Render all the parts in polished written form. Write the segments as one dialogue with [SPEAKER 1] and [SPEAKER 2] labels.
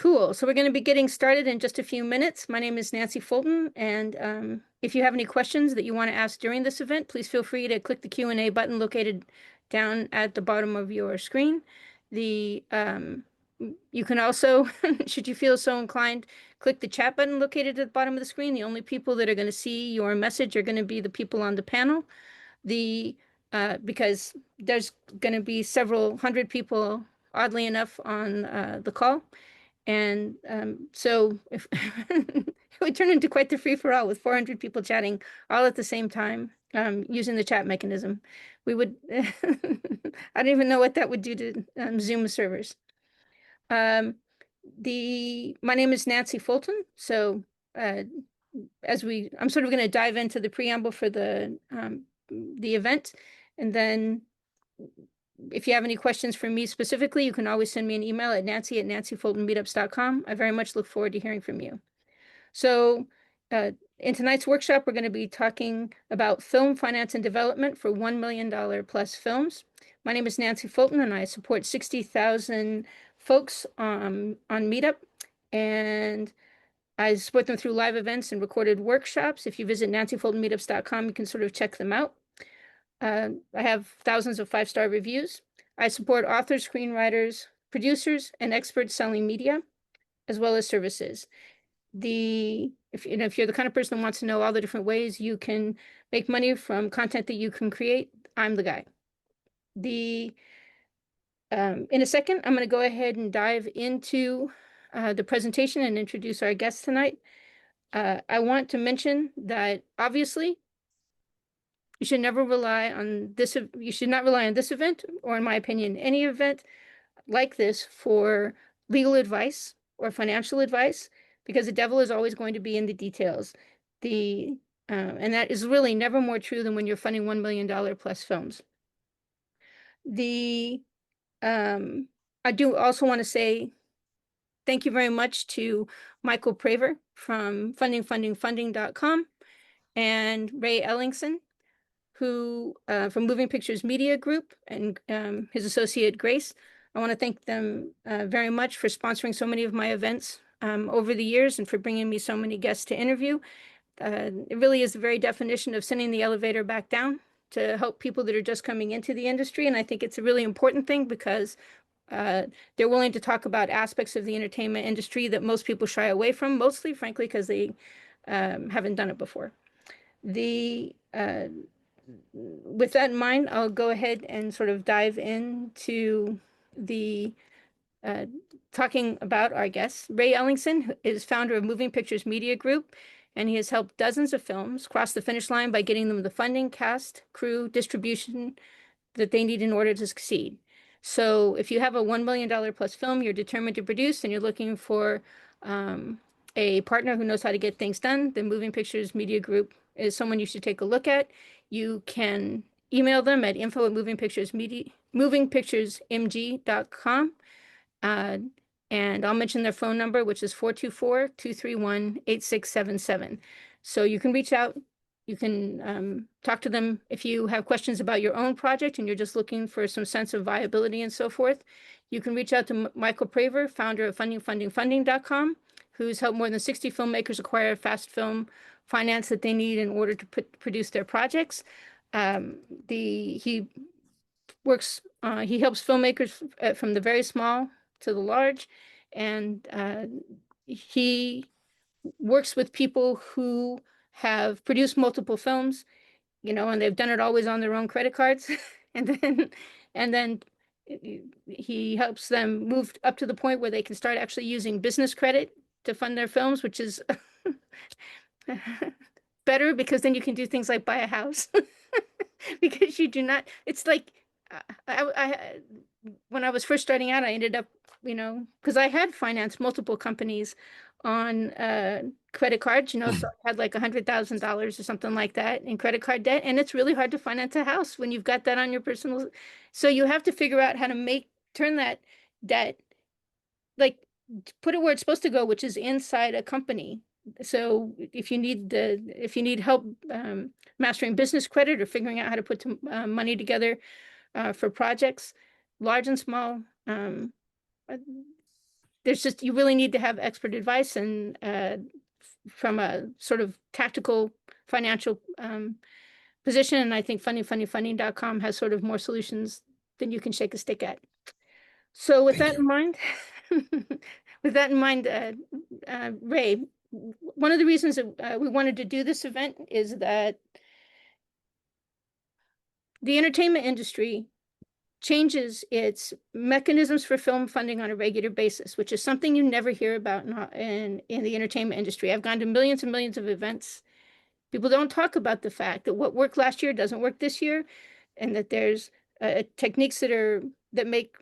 [SPEAKER 1] Cool. So we're going to be getting started in just a few minutes. My name is Nancy Fulton, and if you have any questions that you want to ask during this event, please feel free to click the Q&A button located down at the bottom of your screen. You can also, should you feel so inclined, click the chat button located at the bottom of the screen. The only people that are going to see your message are going to be the people on the panel. Because there's going to be several hundred people, oddly enough, on the call. And so if it would turn into quite the free-for-all with 400 people chatting all at the same time using the chat mechanism. We would, I don't even know what that would do to Zoom servers. My name is Nancy Fulton. So I'm sort of going to dive into the preamble for the event. And then if you have any questions for me specifically, you can always send me an email at nancy@nancyfultonmeetups.com. I very much look forward to hearing from you. So in tonight's workshop, we're going to be talking about film finance and development for $1 million plus films. My name is Nancy Fulton, and I support 60,000 folks on Meetup. And I support them through live events and recorded workshops. If you visit nancyfultonmeetups.com, you can sort of check them out. I have thousands of 5-star reviews. I support authors, screenwriters, producers, and experts selling media, as well as services. If you're the kind of person that wants to know all the different ways you can make money from content that you can create, I'm the guy. In a second, I'm going to go ahead and dive into the presentation and introduce our guests tonight. I want to mention that obviously you should never rely on this. You should not rely on this event, or in my opinion, any event like this for legal advice or financial advice, because the devil is always going to be in the details. And that is really never more true than when you're funding $1 million plus films. I do also want to say thank you very much to Michael Praver from funding.com and Ray Ellingsen, who from Moving Pictures Media Group, and his associate Grace. I want to thank them very much for sponsoring so many of my events over the years and for bringing me so many guests to interview. It really is the very definition of sending the elevator back down to help people that are just coming into the industry. And I think it's a really important thing because they're willing to talk about aspects of the entertainment industry that most people shy away from, mostly, frankly, because they haven't done it before. With that in mind, I'll go ahead and sort of dive into talking about our guests. Ray Ellingsen is founder of Moving Pictures Media Group, and he has helped dozens of films cross the finish line by getting them the funding, cast, crew, distribution that they need in order to succeed. So if you have a $1 million plus film you're determined to produce and you're looking for a partner who knows how to get things done, then Moving Pictures Media Group is someone you should take a look at. You can email them at info@movingpicturesmg.com. And I'll mention their phone number, which is 424-231-8677. So you can reach out. You can talk to them if you have questions about your own project and you're just looking for some sense of viability and so forth. You can reach out to Michael Praver, founder of funding.com, who's helped more than 60 filmmakers acquire fast film finance that they need in order to produce their projects. He helps filmmakers from the very small to the large, and he works with people who have produced multiple films, and they've done it always on their own credit cards, and then he helps them move up to the point where they can start actually using business credit to fund their films, which is better because then you can do things like buy a house because you do not. It's like when I was first starting out, I ended up, because I had financed multiple companies on credit cards, so I had like $100,000 or something like that in credit card debt. And it's really hard to finance a house when you've got that on your personal. So you have to figure out how to turn that debt, like put it where it's supposed to go, which is inside a company. So if you need help mastering business credit or figuring out how to put money together for projects, large and small, there's just, you really need to have expert advice and from a sort of tactical financial position. And I think funding.com has sort of more solutions than you can shake a stick at. So with
[SPEAKER 2] Thank
[SPEAKER 1] that
[SPEAKER 2] you.
[SPEAKER 1] in mind, Ray, one of the reasons that we wanted to do this event is that the entertainment industry changes its mechanisms for film funding on a regular basis, which is something you never hear about in the entertainment industry. I've gone to millions and millions of events. People don't talk about the fact that what worked last year doesn't work this year, and that there's techniques that make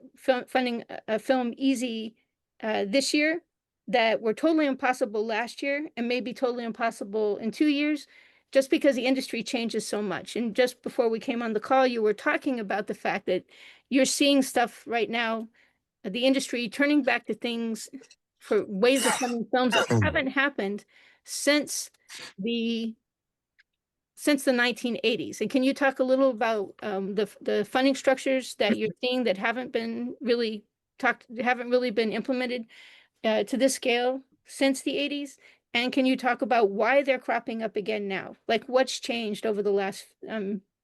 [SPEAKER 1] funding a film easy this year that were totally impossible last year and may be totally impossible in 2 years, just because the industry changes so much. And just before we came on the call, you were talking about the fact that you're seeing stuff right now, the industry turning back to things for ways of funding films that haven't happened since the 1980s. And can you talk a little about the funding structures that you're seeing that haven't really been implemented to this scale since the 80s? And can you talk about why they're cropping up again now? Like what's changed over the last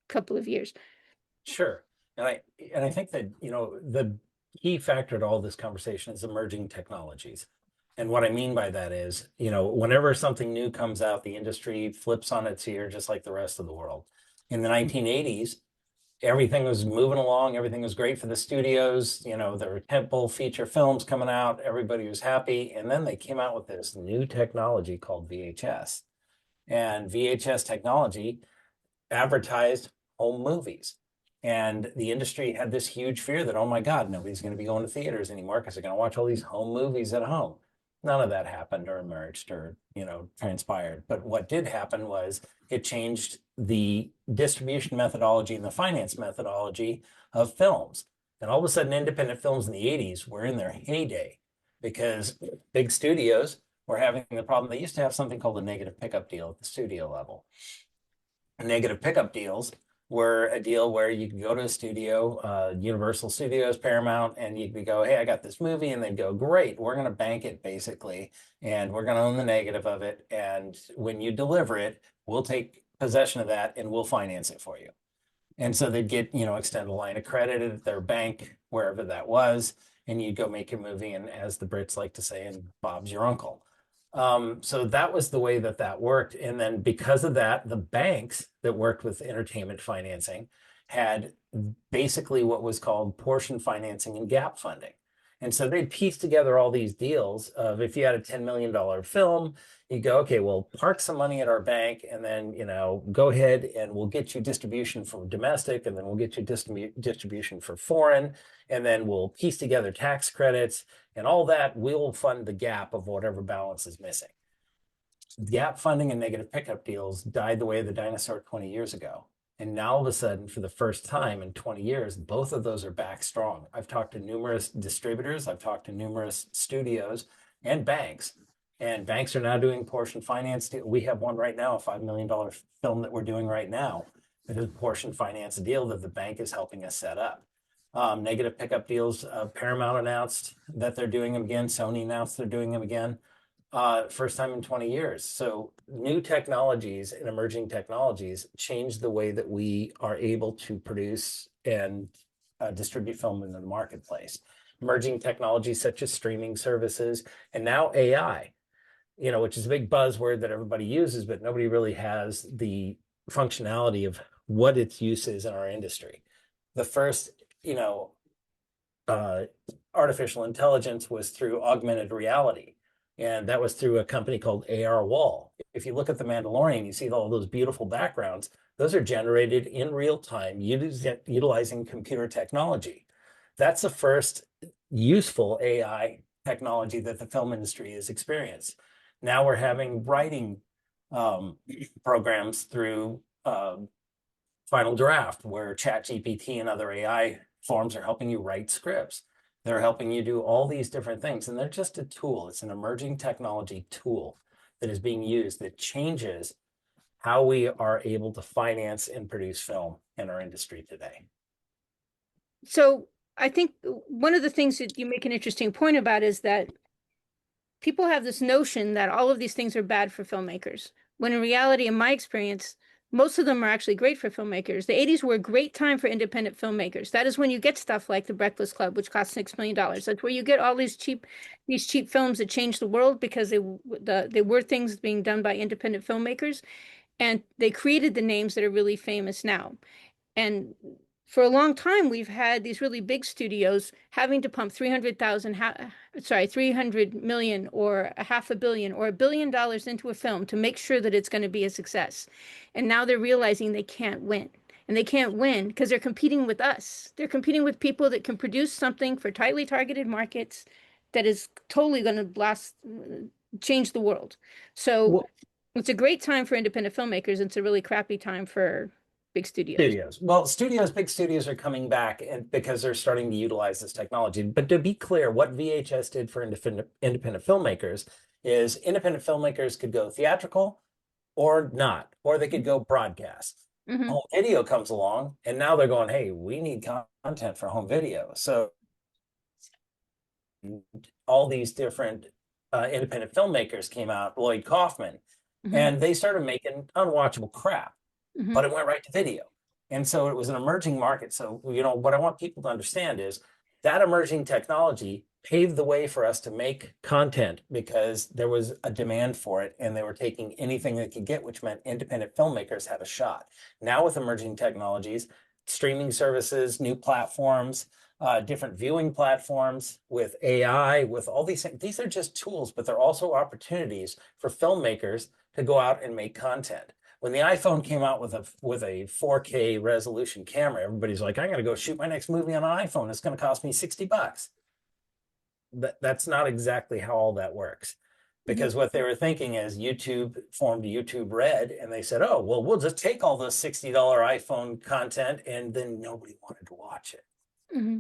[SPEAKER 1] couple of years?
[SPEAKER 2] Sure. And I think that, the key factor to all this conversation is emerging technologies. And what I mean by that is, whenever something new comes out, the industry flips on its ear just like the rest of the world. In the 1980s, everything was moving along, everything was great for the studios, there were tentpole feature films coming out, everybody was happy. And then they came out with this new technology called VHS. And VHS technology advertised home movies. And the industry had this huge fear that, oh my God, nobody's going to be going to theaters anymore because they're going to watch all these home movies at home. None of that happened or emerged or, transpired. But what did happen was it changed the distribution methodology and the finance methodology of films. And all of a sudden, independent films in the 80s were in their heyday because big studios were having the problem. They used to have something called a negative pickup deal at the studio level. Negative pickup deals were a deal where you could go to a studio, Universal Studios, Paramount, and you could go, hey, I got this movie. And they'd go, great, we're going to bank it basically. And we're going to own the negative of it. And when you deliver it, we'll take possession of that and we'll finance it for you. And so they'd get, extend a line of credit at their bank, wherever that was. And you'd go make your movie. And as the Brits like to say, and Bob's your uncle. So that was the way that worked. And then because of that, the banks that worked with entertainment financing had basically what was called portion financing and gap funding. And so they'd piece together all these deals of if you had a $10 million film, you go, okay, well, park some money at our bank and then, go ahead and we'll get you distribution for domestic and then we'll get you distribution for foreign. And then we'll piece together tax credits and all that will fund the gap of whatever balance is missing. Gap funding and negative pickup deals died the way of the dinosaur 20 years ago. And now all of a sudden, for the first time in 20 years, both of those are back strong. I've talked to numerous distributors, I've talked to numerous studios and banks are now doing portion finance. We have one right now, a $5 million film that we're doing right now. It is a portion finance deal that the bank is helping us set up. Negative pickup deals, Paramount announced that they're doing them again. Sony announced they're doing them again. First time in 20 years. So new technologies and emerging technologies change the way that we are able to produce and distribute film in the marketplace. Emerging technologies such as streaming services and now AI, which is a big buzzword that everybody uses, but nobody really has the functionality of what its use is in our industry. The first, artificial intelligence was through augmented reality. And that was through a company called AR Wall. If you look at The Mandalorian, you see all those beautiful backgrounds. Those are generated in real time utilizing computer technology. That's the first useful AI technology that the film industry has experienced. Now we're having writing programs through Final Draft, where ChatGPT and other AI forms are helping you write scripts. They're helping you do all these different things, and they're just a tool. It's an emerging technology tool that is being used that changes how we are able to finance and produce film in our industry today.
[SPEAKER 1] So I think one of the things that you make an interesting point about is that people have this notion that all of these things are bad for filmmakers, when in reality, in my experience, most of them are actually great for filmmakers. The 80s were a great time for independent filmmakers. That is when you get stuff like The Breakfast Club, which cost $6 million. That's where you get all these cheap films that changed the world because they were things being done by independent filmmakers, and they created the names that are really famous now. And for a long time, we've had these really big studios having to pump 300 million or a half a billion or $1 billion into a film to make sure that it's going to be a success. And now they're realizing they can't win. And they can't win because they're competing with us. They're competing with people that can produce something for tightly targeted markets that is totally going to change the world. So
[SPEAKER 2] Well,
[SPEAKER 1] it's a great time for independent filmmakers. It's a really crappy time for big studios.
[SPEAKER 2] studios. Well, big studios are coming back and because they're starting to utilize this technology. But to be clear, what VHS did for independent filmmakers is independent filmmakers could go theatrical or not, or they could go broadcast.
[SPEAKER 1] Mm-hmm.
[SPEAKER 2] Home video comes along, and now they're going, hey, we need content for home video. So all these different independent filmmakers came out, Lloyd Kaufman,
[SPEAKER 1] Mm-hmm.
[SPEAKER 2] and they started making unwatchable crap,
[SPEAKER 1] Mm-hmm.
[SPEAKER 2] but it went right to video. And so it was an emerging market. So, what I want people to understand is that emerging technology paved the way for us to make content because there was a demand for it and they were taking anything they could get, which meant independent filmmakers had a shot. Now with emerging technologies, streaming services, new platforms, different viewing platforms with AI, with all these things, these are just tools, but they're also opportunities for filmmakers to go out and make content. When the iPhone came out with a 4K resolution camera, everybody's like, I'm going to go shoot my next movie on an iPhone. It's going to cost me $60. That's not exactly how all that works. Because what they were thinking is YouTube formed YouTube Red, and they said, oh, well, we'll just take all this $60 iPhone content, and then nobody wanted to watch it.
[SPEAKER 1] Mm-hmm.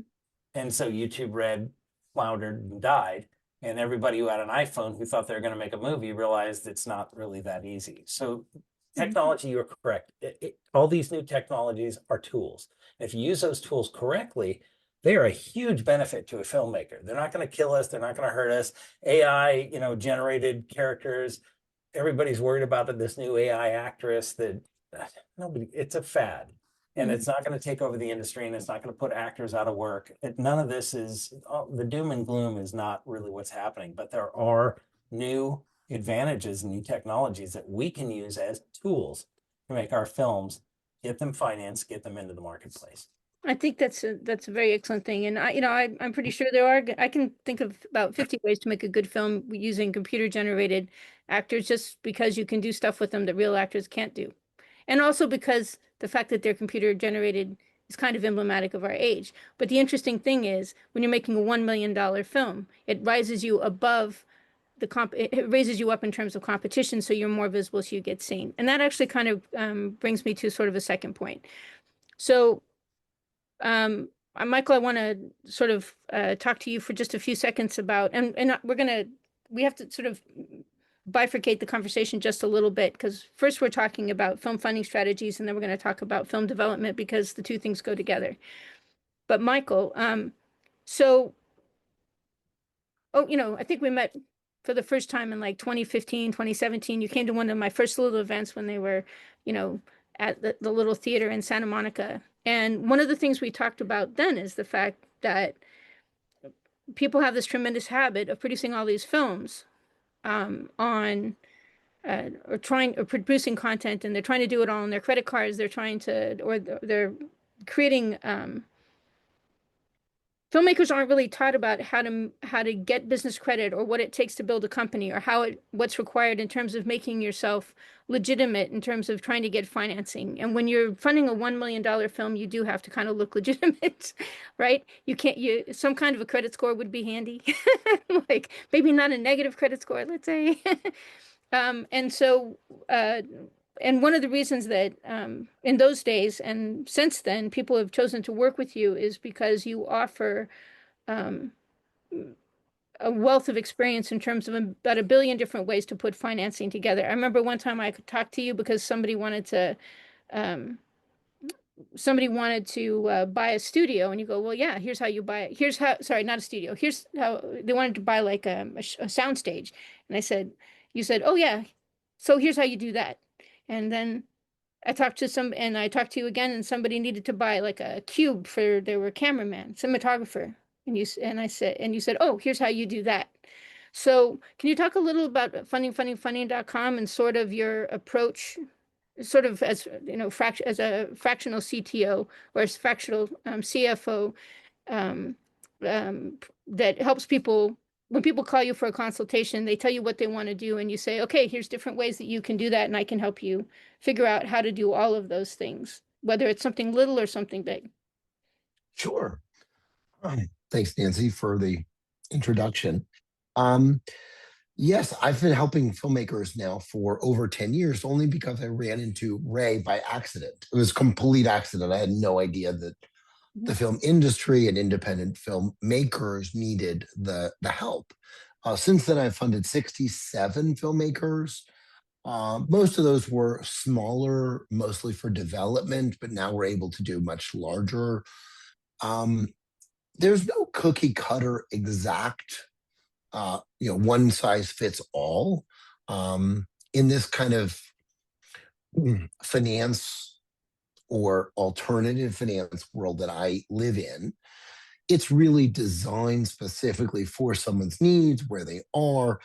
[SPEAKER 2] And so YouTube Red floundered and died. And everybody who had an iPhone who thought they were going to make a movie realized it's not really that easy. So technology, you're correct. All these new technologies are tools. If you use those tools correctly, they are a huge benefit to a filmmaker. They're not going to kill us. They're not going to hurt us. AI, generated characters. Everybody's worried about this new AI actress that nobody, it's a fad. And it's not going to take over the industry, and it's not going to put actors out of work. None of this is, the doom and gloom is not really what's happening, but there are new advantages and new technologies that we can use as tools to make our films, get them financed, get them into the marketplace.
[SPEAKER 1] I think that's a very excellent thing, and I'm pretty sure I can think of about 50 ways to make a good film using computer generated actors, just because you can do stuff with them that real actors can't do, and also because the fact that they're computer generated is kind of emblematic of our age. But the interesting thing is, when you're making a $1 million film, it rises you above it raises you up in terms of competition, so you're more visible, so you get seen, and that actually kind of brings me to sort of a second point. So. Michael, I want to sort of talk to you for just a few seconds about, and we have to sort of bifurcate the conversation just a little bit, because first we're talking about film funding strategies, and then we're going to talk about film development, because the two things go together. But Michael, so, I think we met for the first time in like 2015, 2017. You came to one of my first little events when they were, at the little theater in Santa Monica. And one of the things we talked about then is the fact that people have this tremendous habit of producing all these films or producing content, and they're trying to do it all on their credit cards. They're creating filmmakers aren't really taught about how to get business credit, or what it takes to build a company, or what's required in terms of making yourself legitimate in terms of trying to get financing. And when you're funding a $1 million film, you do have to kind of look legitimate, right? Some kind of a credit score would be handy, like maybe not a negative credit score, let's say. And so, and one of the reasons that in those days and since then people have chosen to work with you is because you offer a wealth of experience in terms of about a billion different ways to put financing together. I remember one time I could talk to you because somebody wanted to somebody wanted to buy a studio, and you go, well, yeah, here's how you buy it. Here's how, sorry, not a studio. Here's how they wanted to buy like a sound stage. And I said, you said, oh yeah, so here's how you do that. And then I talked to you again, and somebody needed to buy like a cube for their cameraman, cinematographer. And I said, and you said, oh, here's how you do that. So can you talk a little about funding.com and sort of your approach, sort of as as a fractional CTO or as fractional CFO, um, that helps people when people call you for a consultation, they tell you what they want to do, and you say, okay, here's different ways that you can do that, and I can help you figure out how to do all of those things, whether it's something little or something big.
[SPEAKER 3] Sure. Thanks, Nancy, for the introduction. Um, yes, I've been helping filmmakers now for over 10 years, only because I ran into Ray by accident. It was a complete accident. I had no idea that the film industry and independent filmmakers needed the help. Since then, I've funded 67 filmmakers. Most of those were smaller, mostly for development, but now we're able to do much larger. Um, there's no cookie cutter exact, one size fits all in this kind of finance or alternative finance world that I live in. It's really designed specifically for someone's needs, where they are.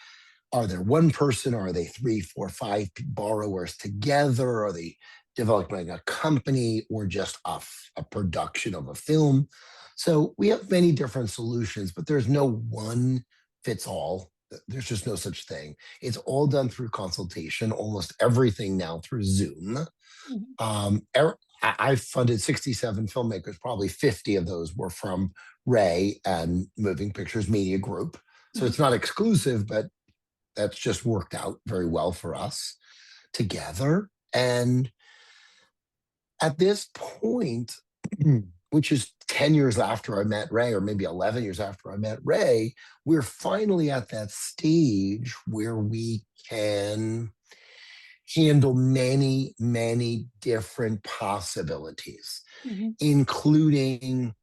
[SPEAKER 3] Are there one person? Are they three, four, five borrowers together? Are they developing a company or just a production of a film? So we have many different solutions, but there's no one fits all. There's just no such thing. It's all done through consultation, almost everything now through Zoom. I've funded 67 filmmakers, probably 50 of those were from Ray and Moving Pictures Media Group. So it's not exclusive, but that's just worked out very well for us together. And at this point, which is 10 years after I met Ray, or maybe 11 years after I met Ray, we're finally at that stage where we can handle many, many different possibilities, including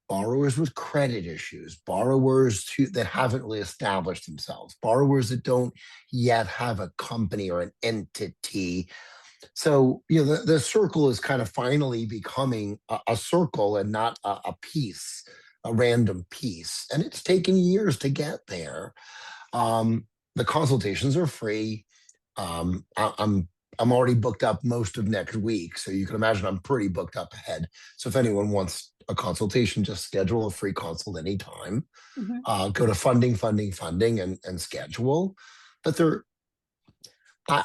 [SPEAKER 3] borrowers with credit issues, borrowers that haven't really established themselves, borrowers that don't yet have a company or an entity. So, the circle is kind of finally becoming a circle and not a piece, a random piece. And it's taken years to get there. The consultations are free. I'm already booked up most of next week, so you can imagine I'm pretty booked up ahead. So if anyone wants a consultation, just schedule a free consult anytime. Go to funding and schedule. But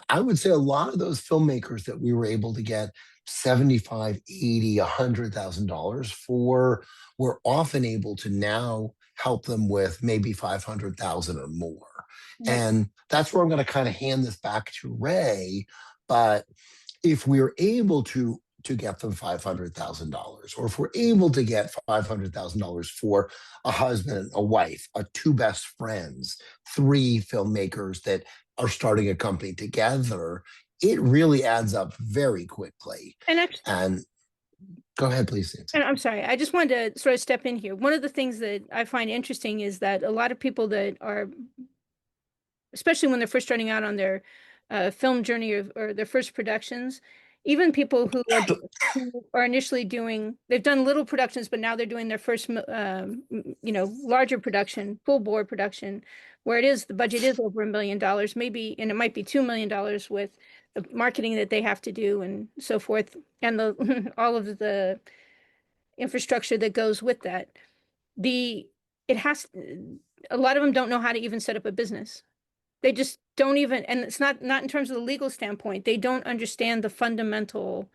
[SPEAKER 3] I would say a lot of those filmmakers that we were able to get $75, $80, $100,000 for, we're often able to now help them with maybe 500,000 or more. And that's where I'm going to kind of hand this back to Ray. But if we're able to get them $500,000, or if we're able to get $500,000 for a husband, a wife, two best friends, three filmmakers that are starting a company together, it really adds up very quickly. And go ahead, please, Nancy.
[SPEAKER 1] And I'm sorry, I just wanted to sort of step in here. One of the things that I find interesting is that a lot of people that are, especially when they're first starting out on their film journey or their first productions, even people who are initially they've done little productions, but now they're doing their first, larger production, full bore production, where the budget is over $1 million, maybe, and it might be $2 million with the marketing that they have to do and so forth, and all of the infrastructure that goes with that. A lot of them don't know how to even set up a business. They just don't even, and it's not in terms of the legal standpoint, they don't understand the fundamental.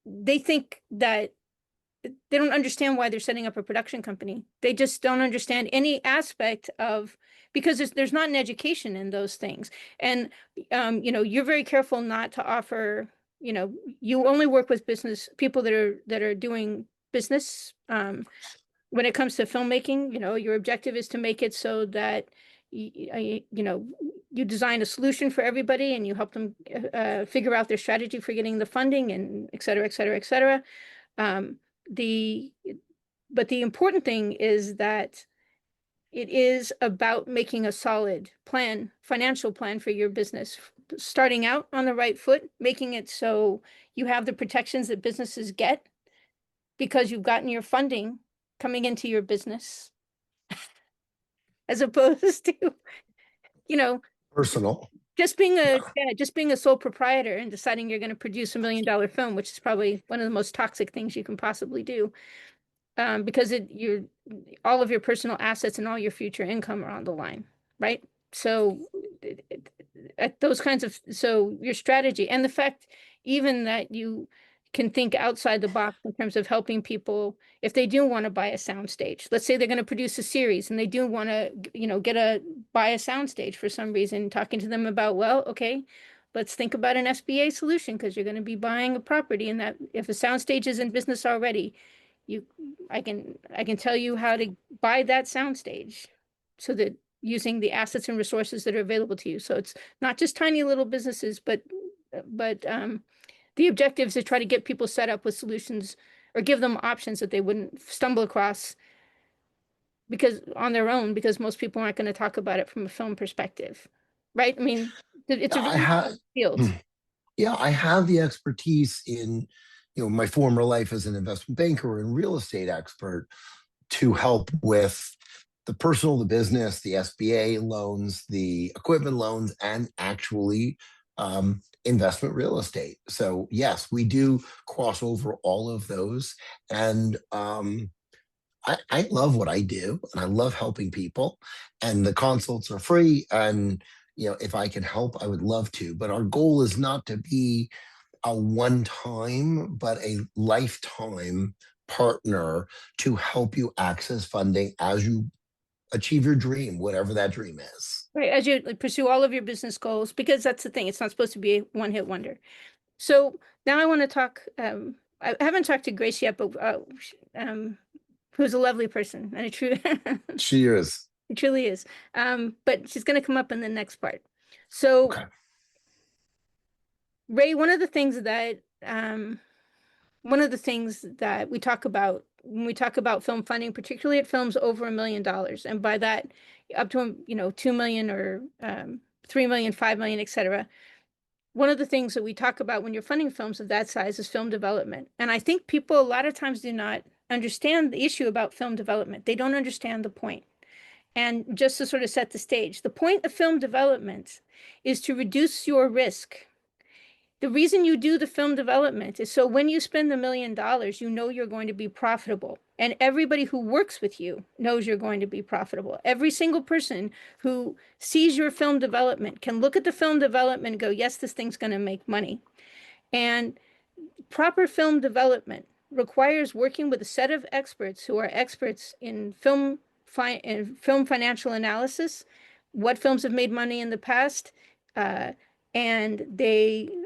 [SPEAKER 1] They think that they don't understand why they're setting up a production company. They just don't understand any aspect of, because there's not an education in those things. And, you're very careful not to offer, you only work with business people that are doing business. When it comes to filmmaking, your objective is to make it so that you design a solution for everybody and you help them figure out their strategy for getting the funding and et cetera, et cetera, et cetera. But the important thing is that it is about making a solid plan, financial plan for your business, starting out on the right foot, making it so you have the protections that businesses get because you've gotten your funding coming into your business, as opposed to, you know,
[SPEAKER 3] Personal.
[SPEAKER 1] just being
[SPEAKER 3] Yeah.
[SPEAKER 1] just being a sole proprietor and deciding you're going to produce $1 million film, which is probably one of the most toxic things you can possibly do. Because all of your personal assets and all your future income are on the line, right? So at those kinds of, so your strategy and the fact even that you can think outside the box in terms of helping people if they do want to buy a soundstage. Let's say they're going to produce a series and they do want to, buy a soundstage for some reason, talking to them about, well, okay, let's think about an SBA solution because you're going to be buying a property and that if a soundstage is in business already, you I can tell you how to buy that soundstage so that using the assets and resources that are available to you. So it's not just tiny little businesses, but the objective is to try to get people set up with solutions or give them options that they wouldn't stumble across because on their own, because most people aren't going to talk about it from a film perspective, right? I mean, it's a
[SPEAKER 3] I
[SPEAKER 1] very
[SPEAKER 3] have,
[SPEAKER 1] field.
[SPEAKER 3] yeah, I have the expertise in, my former life as an investment banker and real estate expert to help with the personal, the business, the SBA loans, the equipment loans, and actually investment real estate. So yes, we do cross over all of those. And I love what I do and I love helping people. And the consults are free. And if I can help, I would love to. But our goal is not to be a one time, but a lifetime partner to help you access funding as you achieve your dream, whatever that dream is.
[SPEAKER 1] Right, as you pursue all of your business goals, because that's the thing, it's not supposed to be a one-hit wonder. So now I want to talk. I haven't talked to Grace yet, but who's a lovely person and a true,
[SPEAKER 3] She is.
[SPEAKER 1] it truly is. But she's going to come up in the next part. So
[SPEAKER 3] Okay.
[SPEAKER 1] Ray, one of the things that we talk about when we talk about film funding, particularly at films over $1 million, and by that up to 2 million or 3 million, 5 million, etc. One of the things that we talk about when you're funding films of that size is film development. And I think people a lot of times do not understand the issue about film development. They don't understand the point. And just to sort of set the stage, the point of film development is to reduce your risk. The reason you do the film development is so when you spend $1 million, you know you're going to be profitable. And everybody who works with you knows you're going to be profitable. Every single person who sees your film development can look at the film development and go, yes, this thing's going to make money. And proper film development requires working with a set of experts who are experts in film financial analysis, what films have made money in the past, and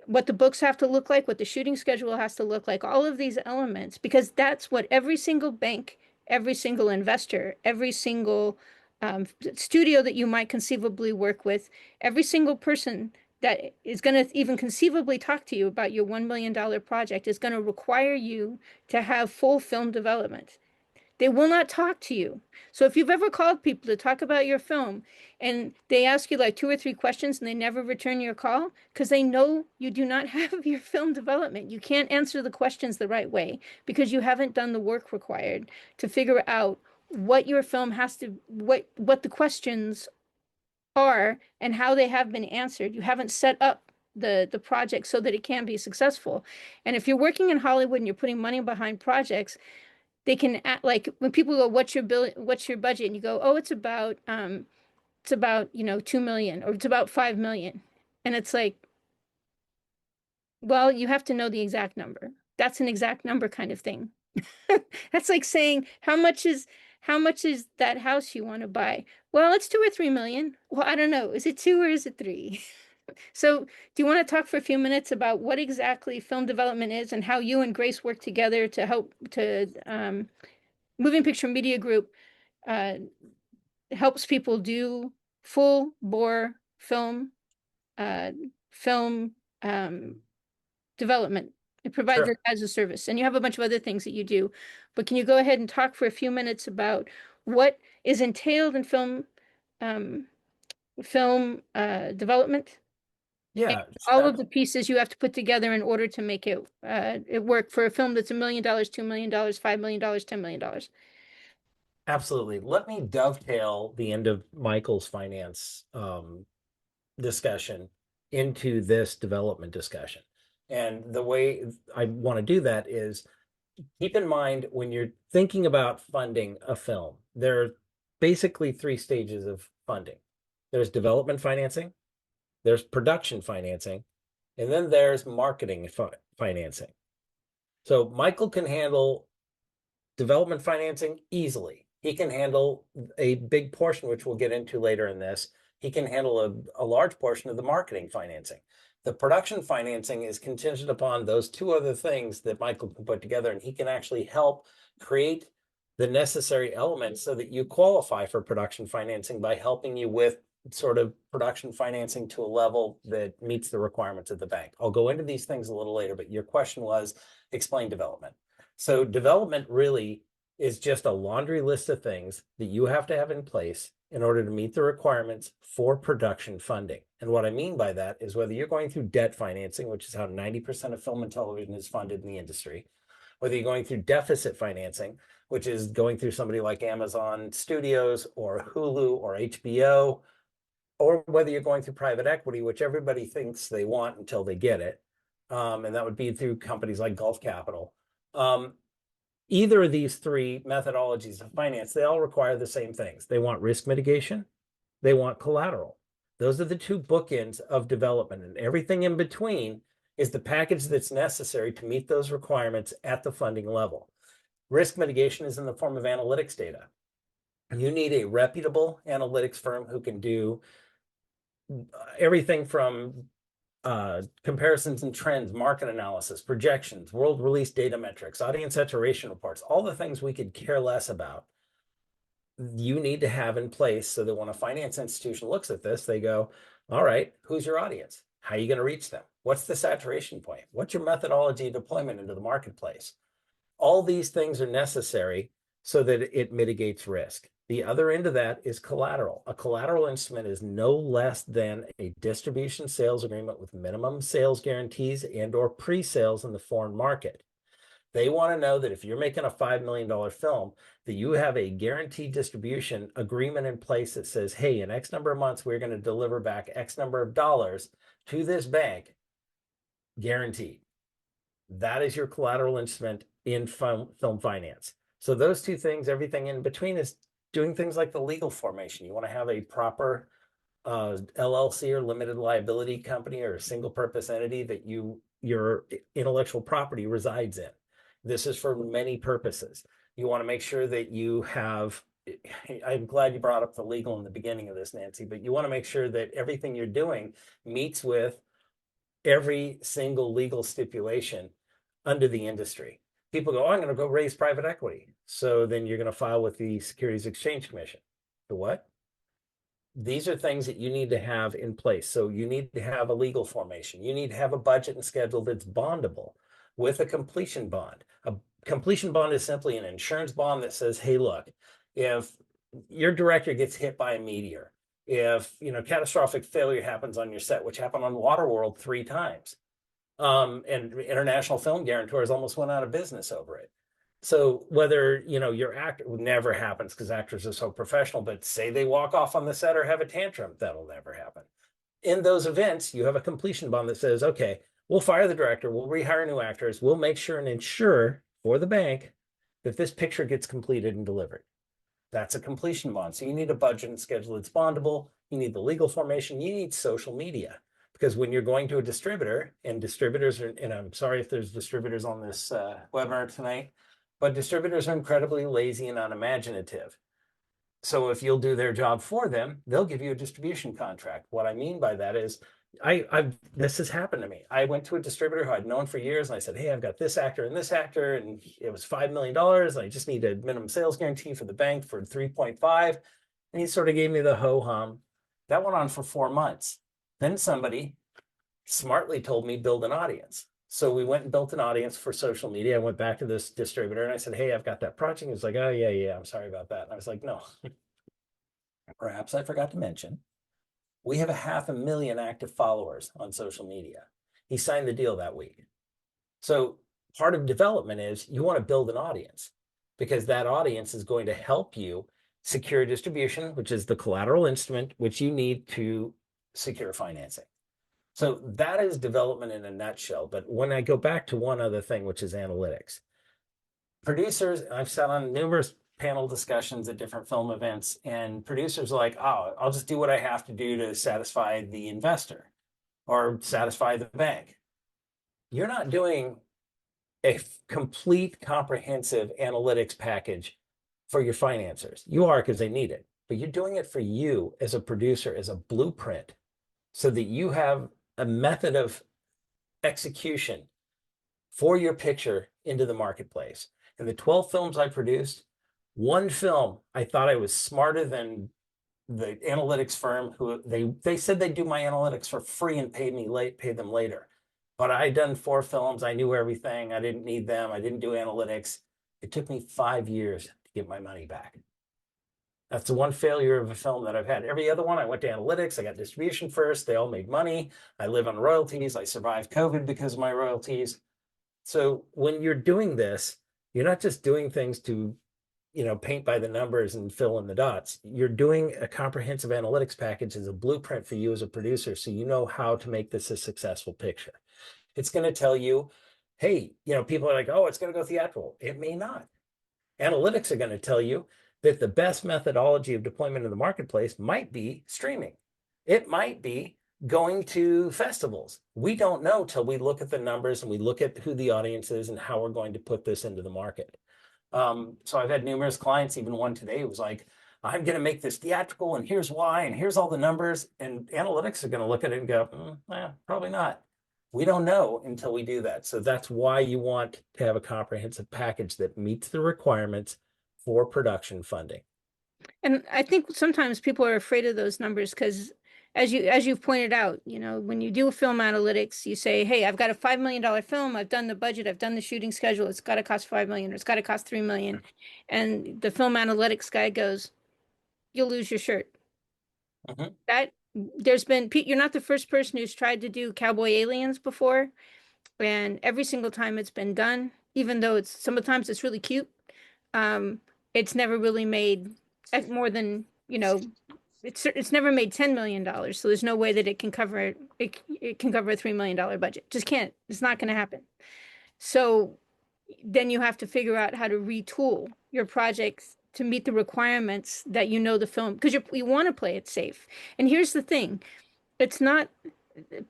[SPEAKER 1] what the books have to look like, what the shooting schedule has to look like, all of these elements, because that's what every single bank, every single investor, every single studio that you might conceivably work with, every single person that is going to even conceivably talk to you about your $1 million project is going to require you to have full film development. They will not talk to you. So if you've ever called people to talk about your film and they ask you like 2 or 3 questions and they never return your call because they know you do not have your film development. You can't answer the questions the right way because you haven't done the work required to figure out what your film has to, what the questions are and how they have been answered. You haven't set up the project so that it can be successful. And if you're working in Hollywood and you're putting money behind projects, they can act like when people go, what's your budget? And you go, oh, it's about 2 million or it's about 5 million. And it's like, well, you have to know the exact number. That's an exact number kind of thing. That's like saying, how much is that house you want to buy? Well, it's 2 or 3 million. Well, I don't know. Is it 2 or is it 3? So do you want to talk for a few minutes about what exactly film development is and how you and Grace work together to help Moving Picture Media Group helps people do full bore film, uh, film development. It provides
[SPEAKER 2] Sure.
[SPEAKER 1] it as a service, and you have a bunch of other things that you do. But can you go ahead and talk for a few minutes about what is entailed in um, development? And
[SPEAKER 2] Yeah.
[SPEAKER 1] all of the pieces you have to put together in order to make it work for a film that's $1 million, $2 million, $5 million, $10 million.
[SPEAKER 2] Absolutely. Let me dovetail the end of Michael's finance discussion into this development discussion. And the way I want to do that is keep in mind when you're thinking about funding a film, there are basically three stages of funding. There's development financing, there's production financing, and then there's marketing financing. So Michael can handle development financing easily. He can handle a big portion, which we'll get into later in this. He can handle a large portion of the marketing financing. The production financing is contingent upon those two other things that Michael can put together, and he can actually help create the necessary elements so that you qualify for production financing by helping you with sort of production financing to a level that meets the requirements of the bank. I'll go into these things a little later, but your question was explain development. So development really is just a laundry list of things that you have to have in place in order to meet the requirements for production funding. And what I mean by that is whether you're going through debt financing, which is how 90% of film and television is funded in the industry, whether you're going through deficit financing, which is going through somebody like Amazon Studios or Hulu or HBO, or whether you're going through private equity, which everybody thinks they want until they get it. And that would be through companies like Gulf Capital. Either of these three methodologies of finance, they all require the same things. They want risk mitigation, they want collateral. Those are the two bookends of development, and everything in between is the package that's necessary to meet those requirements at the funding level. Risk mitigation is in the form of analytics data. You need a reputable analytics firm who can do everything from comparisons and trends, market analysis, projections, world release data metrics, audience saturation reports, all the things we could care less about. You need to have in place so that when a finance institution looks at this, they go, all right, who's your audience? How are you going to reach them? What's the saturation point? What's your methodology of deployment into the marketplace? All these things are necessary so that it mitigates risk. The other end of that is collateral. A collateral instrument is no less than a distribution sales agreement with minimum sales guarantees and or pre-sales in the foreign market. They want to know that if you're making a $5 million film, that you have a guaranteed distribution agreement in place that says, hey, in X number of months, we're going to deliver back X number of dollars to this bank, guaranteed. That is your collateral instrument in film finance. So those two things, everything in between is doing things like the legal formation. You want to have a proper LLC or limited liability company or a single purpose entity that your intellectual property resides in. This is for many purposes. You want to make sure that you have, I'm glad you brought up the legal in the beginning of this, Nancy, but you want to make sure that everything you're doing meets with every single legal stipulation under the industry. People go, oh, I'm going to go raise private equity. So then you're going to file with the Securities Exchange Commission. The what? These are things that you need to have in place. So you need to have a legal formation. You need to have a budget and schedule that's bondable with a completion bond. A completion bond is simply an insurance bond that says, hey, look, if your director gets hit by a meteor, if catastrophic failure happens on your set, which happened on Waterworld 3 times, and International Film Guarantors almost went out of business over it. So whether your actor, never happens because actors are so professional, but say they walk off on the set or have a tantrum, that'll never happen. In those events, you have a completion bond that says, okay, we'll fire the director, we'll rehire new actors, we'll make sure and ensure for the bank that this picture gets completed and delivered. That's a completion bond. So you need a budget and schedule that's bondable. You need the legal formation. You need social media. Because when you're going to a distributor, and distributors are, and I'm sorry if there's distributors on this webinar tonight, but distributors are incredibly lazy and unimaginative. So if you'll do their job for them, they'll give you a distribution contract. What I mean by that is, this has happened to me. I went to a distributor who I'd known for years, and I said, hey, I've got this actor, and it was $5 million. I just need a minimum sales guarantee for the bank for 3.5. And he sort of gave me the ho-hum That went on for 4 months. Then somebody smartly told me build an audience. So we went and built an audience for social media. I went back to this distributor and I said, hey, I've got that project. He was like, oh, yeah, I'm sorry about that. And I was like, no, perhaps I forgot to mention, we have 500,000 active followers on social media. He signed the deal that week. So part of development is you want to build an audience, because that audience is going to help you secure distribution, which is the collateral instrument which you need to secure financing. So that is development in a nutshell. But when I go back to one other thing, which is analytics, producers, I've sat on numerous panel discussions at different film events, and producers are like, oh, I'll just do what I have to do to satisfy the investor or satisfy the bank. You're not doing a complete comprehensive analytics package for your financiers. You are, because they need it, but you're doing it for you as a producer, as a blueprint, so that you have a method of execution for your picture into the marketplace. In the 12 films I produced, one film, I thought I was smarter than the analytics firm who they said they'd do my analytics for free and pay them later. But I'd done 4 films. I knew everything. I didn't need them. I didn't do analytics. It took me 5 years to get my money back. That's the one failure of a film that I've had. Every other one, I went to analytics. I got distribution first. They all made money. I live on royalties. I survived COVID because of my royalties. So when you're doing this, you're not just doing things to, paint by the numbers and fill in the dots. You're doing a comprehensive analytics package as a blueprint for you as a producer, so you know how to make this a successful picture. It's going to tell you, hey, people are like, oh, it's going to go theatrical. It may not. Analytics are going to tell you that the best methodology of deployment in the marketplace might be streaming. It might be going to festivals. We don't know till we look at the numbers and we look at who the audience is and how we're going to put this into the market. So I've had numerous clients, even one today who was like, I'm going to make this theatrical and here's why, and here's all the numbers. And analytics are going to look at it and go, probably not. We don't know until we do that. So that's why you want to have a comprehensive package that meets the requirements for production funding.
[SPEAKER 1] And I think sometimes people are afraid of those numbers because, as you've pointed out, when you do film analytics, you say, hey, I've got a $5 million film. I've done the budget. I've done the shooting schedule. It's got to cost $5 million, or it's got to cost $3 million. And the film analytics guy goes, you'll lose your shirt. You're not the first person who's tried to do cowboy aliens before. And every single time it's been done, even though sometimes it's really cute, it's never really made more than, it's never made $10 million. So there's no way that it can cover it. It can cover a $3 million budget. Just can't. It's not going to happen. So then you have to figure out how to retool your projects to meet the requirements that the film, because you want to play it safe. And here's the thing. It's not,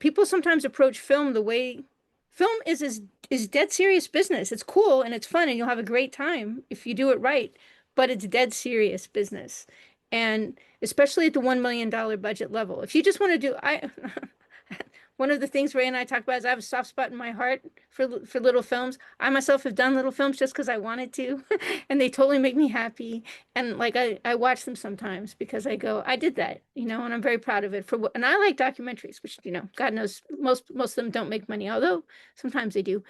[SPEAKER 1] people sometimes approach film the way film is dead serious business. It's cool and it's fun and you'll have a great time if you do it right, but it's dead serious business. And especially at the $1 million budget level. If you just want to do, one of the things Ray and I talk about is I have a soft spot in my heart for little films. I myself have done little films just because I wanted to, and they totally make me happy. And like I watch them sometimes because I go, I did that, and I'm very proud of it. And I like documentaries, which God knows most of them don't make money, although sometimes they do.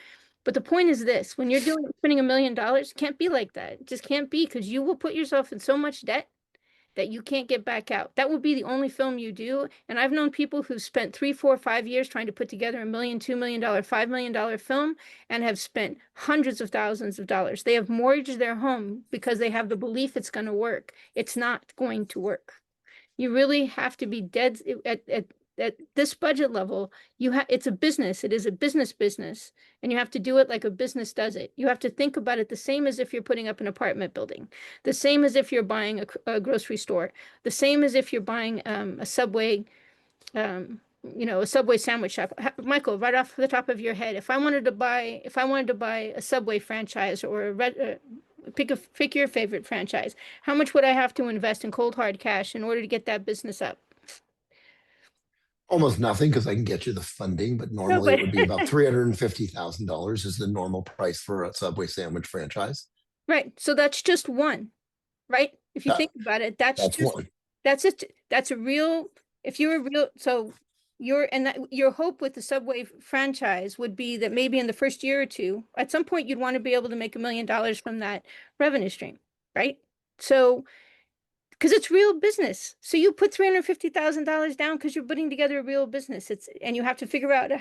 [SPEAKER 1] But the point is this: when you're spending $1 million, it can't be like that. It just can't be, because you will put yourself in so much debt that you can't get back out. That will be the only film you do. And I've known people who've spent 3, 4, 5 years trying to put together $1 million, $2 million, $5 million film and have spent hundreds of thousands of dollars. They have mortgaged their home because they have the belief it's going to work. It's not going to work. You really have to be dead at this budget level. It's a business. It is a business, and you have to do it like a business does it. You have to think about it the same as if you're putting up an apartment building, the same as if you're buying a grocery store, the same as if you're buying a Subway, a Subway sandwich shop. Michael, right off the top of your head, if I wanted to buy a Subway franchise or pick your favorite franchise, how much would I have to invest in cold hard cash in order to get that business up?
[SPEAKER 3] Almost nothing, because I can get you the funding, but
[SPEAKER 1] No,
[SPEAKER 3] normally
[SPEAKER 1] but
[SPEAKER 3] it would be about $350,000 is the normal price for a Subway sandwich franchise.
[SPEAKER 1] right. So that's just one, right? If you
[SPEAKER 3] That,
[SPEAKER 1] think about it,
[SPEAKER 3] that's one.
[SPEAKER 1] that's it. That's a real if you're a real, so your hope with the Subway franchise would be that maybe in the first year or two, at some point you'd want to be able to make $1 million from that revenue stream, right? So, because it's real business. So you put $350,000 down because you're putting together a real business. And you have to figure out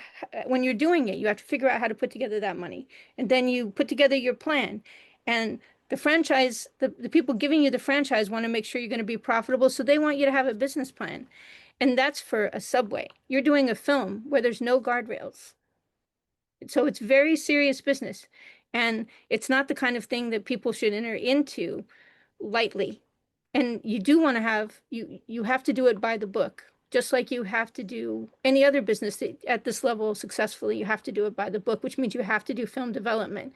[SPEAKER 1] when you're doing it, you have to figure out how to put together that money. And then you put together your plan. And the franchise, the people giving you the franchise want to make sure you're going to be profitable. So they want you to have a business plan. And that's for a Subway. You're doing a film where there's no guardrails. So it's very serious business. And it's not the kind of thing that people should enter into lightly. And you do want to have, you have to do it by the book, just like you have to do any other business that, at this level successfully, you have to do it by the book, which means you have to do film development.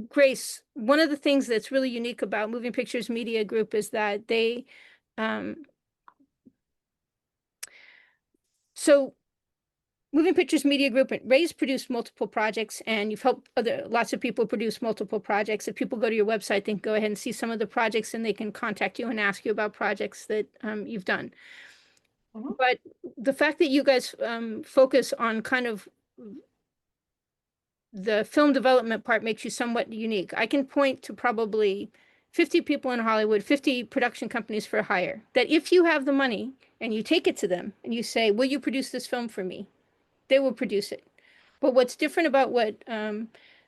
[SPEAKER 1] Grace, one of the things that's really unique about Moving Pictures Media Group is that they, so Moving Pictures Media Group, Ray's produced multiple projects, and you've helped lots of people produce multiple projects. If people go to your website, they can go ahead and see some of the projects, and they can contact you and ask you about projects that you've done.
[SPEAKER 4] Mhm.
[SPEAKER 1] But the fact that you guys focus on kind of the film development part makes you somewhat unique. I can point to probably 50 people in Hollywood, 50 production companies for hire, that if you have the money and you take it to them and you say, will you produce this film for me? They will produce it. But what's different about what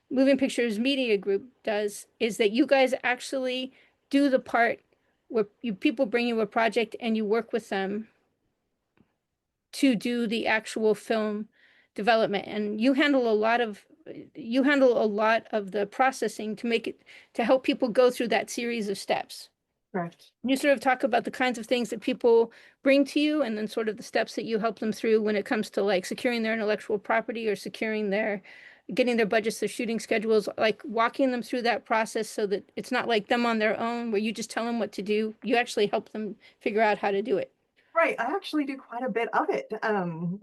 [SPEAKER 1] Moving Pictures Media Group does is that you guys actually do the part where people bring you a project and you work with them to do the actual film development. And you handle a lot of the processing to make it, to help people go through that series of steps.
[SPEAKER 4] Correct.
[SPEAKER 1] You sort of talk about the kinds of things that people bring to you and then sort of the steps that you help them through when it comes to like securing their intellectual property or getting their budgets, their shooting schedules, like walking them through that process so that it's not like them on their own where you just tell them what to do. You actually help them figure out how to do it.
[SPEAKER 4] Right. I actually do quite a bit of it.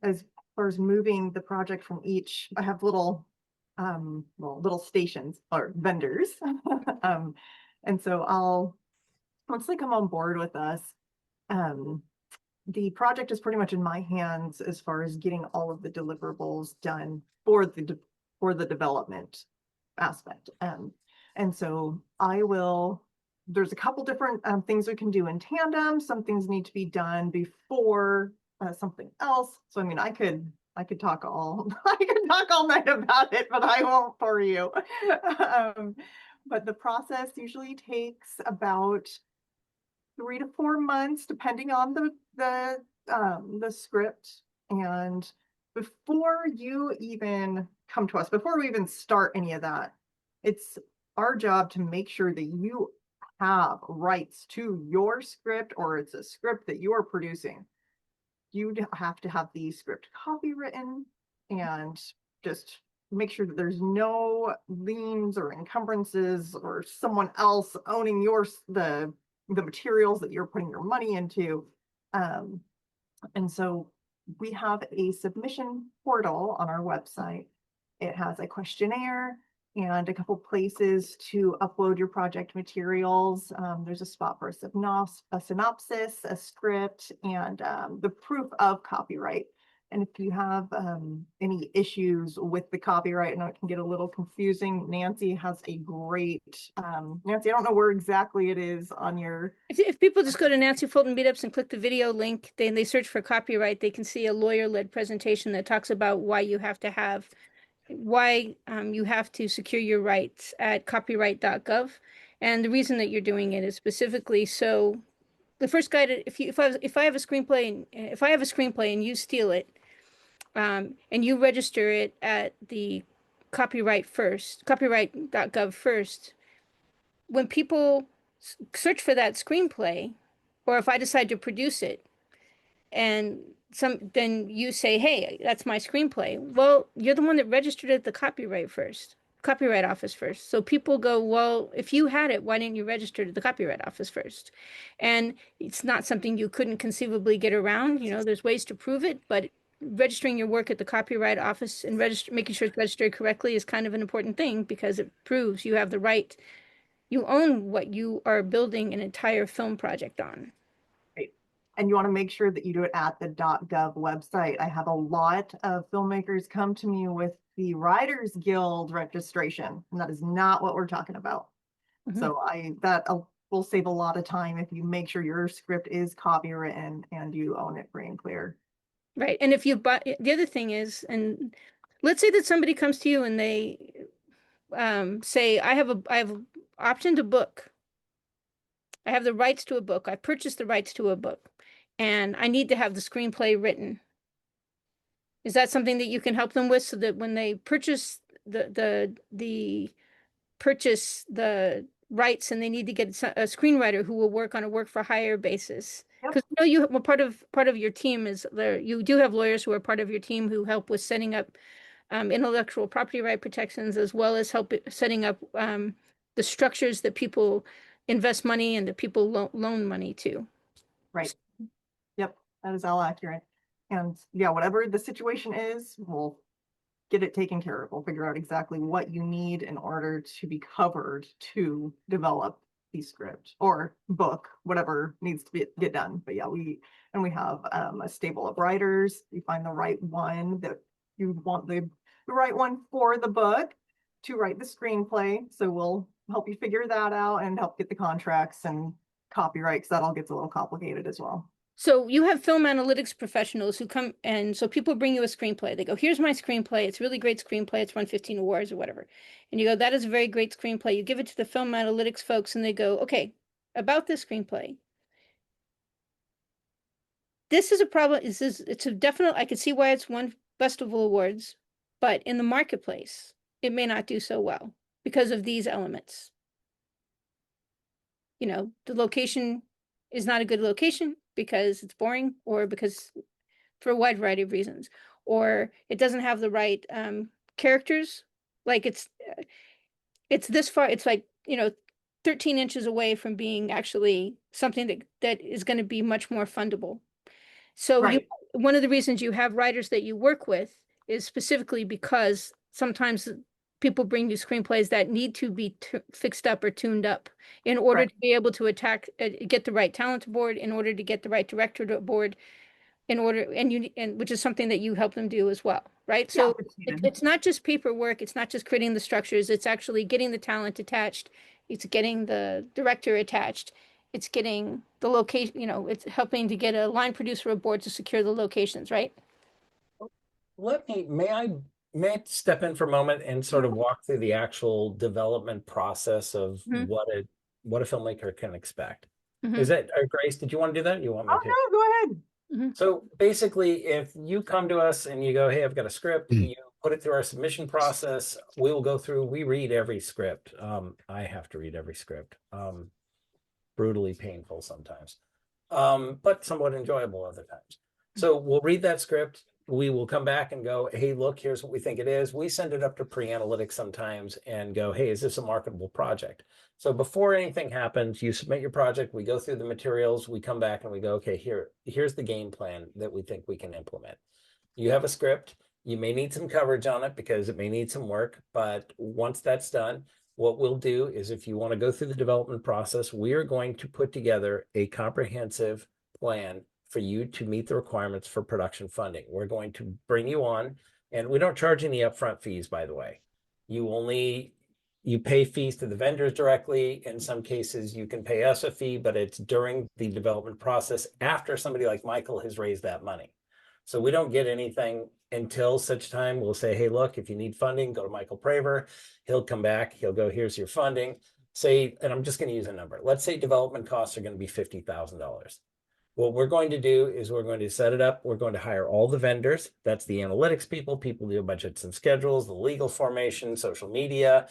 [SPEAKER 4] As far as moving the project from each, I have little stations or vendors. And so once they come on board with us, the project is pretty much in my hands as far as getting all of the deliverables done for the development aspect. And so there's a couple different things we can do in tandem. Some things need to be done before something else. So I mean, I could talk I could talk all night about it, but I won't for you. But the process usually takes about 3 to 4 months, depending on the script. And before you even come to us, before we even start any of that, it's our job to make sure that you have rights to your script, or it's a script that you are producing. You have to have the script copywritten and just make sure that there's no liens or encumbrances or someone else owning the materials that you're putting your money into. And so we have a submission portal on our website. It has a questionnaire and a couple places to upload your project materials. There's a spot for a synopsis, a script, and the proof of copyright. And if you have any issues with the copyright, I know it can get a little confusing. Nancy has a great, Nancy, I don't know where exactly it is on your.
[SPEAKER 1] If people just go to Nancy Fulton Meetups and click the video link, they search for copyright, they can see a lawyer-led presentation that talks about why you have to secure your rights at copyright.gov. And the reason that you're doing it is specifically so the first guy if I have a screenplay and you steal it, and you register it at the copyright.gov first, when people search for that screenplay, or if I decide to produce it, and then you say, hey, that's my screenplay. Well, you're the one that registered at the Copyright Office first. So people go, well, if you had it, why didn't you register to the Copyright Office first? And it's not something you couldn't conceivably get around. There's ways to prove it, but registering your work at the Copyright Office and making sure it's registered correctly is kind of an important thing, because it proves you have the right, you own what you are building an entire film project on.
[SPEAKER 4] Right. And you want to make sure that you do it at the .gov website. I have a lot of filmmakers come to me with the Writers Guild registration, and that is not what we're talking about.
[SPEAKER 1] Mhm.
[SPEAKER 4] So that will save a lot of time if you make sure your script is copywritten and you own it free and clear.
[SPEAKER 1] Right. And if you buy, the other thing is, and let's say that somebody comes to you and they say, I have a option to book. I have the rights to a book. I purchased the rights to a book, and I need to have the screenplay written. Is that something that you can help them with so that when they purchase the purchase the rights and they need to get a screenwriter who will work on a work for hire basis?
[SPEAKER 4] Yep.
[SPEAKER 1] Because you know you well, part of your team is there. You do have lawyers who are part of your team who help with setting up intellectual property right protections, as well as setting up the structures that people invest money and that people loan money to.
[SPEAKER 4] Right. Yep, that is all accurate. And yeah, whatever the situation is, we'll get it taken care of. We'll figure out exactly what you need in order to be covered to develop the script or book, whatever needs to get done. But yeah, we have a stable of writers. You find the right one that you want the right one for the book to write the screenplay. So we'll help you figure that out and help get the contracts and copyrights. That all gets a little complicated as well.
[SPEAKER 1] So you have film analytics professionals who come, and so people bring you a screenplay. They go, here's my screenplay. It's a really great screenplay. It's won 15 awards or whatever. And you go, that is a very great screenplay. You give it to the film analytics folks and they go, okay, about this screenplay. This is a problem. It's a definite, I could see why it's won festival awards, but in the marketplace, it may not do so well because of these elements. You know, the location is not a good location because it's boring or because for a wide variety of reasons, or it doesn't have the right characters. Like it's this far, it's like, 13 inches away from being actually something that is going to be much more fundable. So
[SPEAKER 4] Right.
[SPEAKER 1] one of the reasons you have writers that you work with is specifically because sometimes people bring you screenplays that need to be fixed up or tuned up in order
[SPEAKER 4] Right.
[SPEAKER 1] to be able to get the right talent aboard, in order to get the right director aboard, and which is something that you help them do as well, right?
[SPEAKER 4] Yeah,
[SPEAKER 1] So it's not just paperwork, it's not just creating the structures, it's actually getting the talent attached, it's getting the director attached, it's getting the location, it's helping to get a line producer aboard to secure the locations, right?
[SPEAKER 2] May I step in for a moment and sort of walk through the actual development process of
[SPEAKER 1] Mhm.
[SPEAKER 2] what a filmmaker can expect?
[SPEAKER 1] Mhm.
[SPEAKER 2] Is that, Grace, did you want to do that? You want me
[SPEAKER 4] Oh
[SPEAKER 2] to?
[SPEAKER 4] no, go ahead.
[SPEAKER 2] So basically, if you come to us and you go, hey, I've got a script, you put it through our submission process, we will go through, we read every script. I have to read every script. Brutally painful sometimes, but somewhat enjoyable other times. So we'll read that script. We will come back and go, hey, look, here's what we think it is. We send it up to pre-analytics sometimes and go, hey, is this a marketable project? So before anything happens, you submit your project, we go through the materials, we come back and we go, okay, here's the game plan that we think we can implement. You have a script. You may need some coverage on it because it may need some work, but once that's done, what we'll do is, if you want to go through the development process, we are going to put together a comprehensive plan for you to meet the requirements for production funding. We're going to bring you on, and we don't charge any upfront fees, by the way. You pay fees to the vendors directly. In some cases, you can pay us a fee, but it's during the development process after somebody like Michael has raised that money. So we don't get anything until such time. We'll say, hey, look, if you need funding, go to Michael Praver. He'll come back. He'll go, here's your funding. Say, and I'm just going to use a number. Let's say development costs are going to be $50,000. What we're going to do is we're going to set it up. We're going to hire all the vendors. That's the analytics people who do budgets and schedules, the legal formation, social media,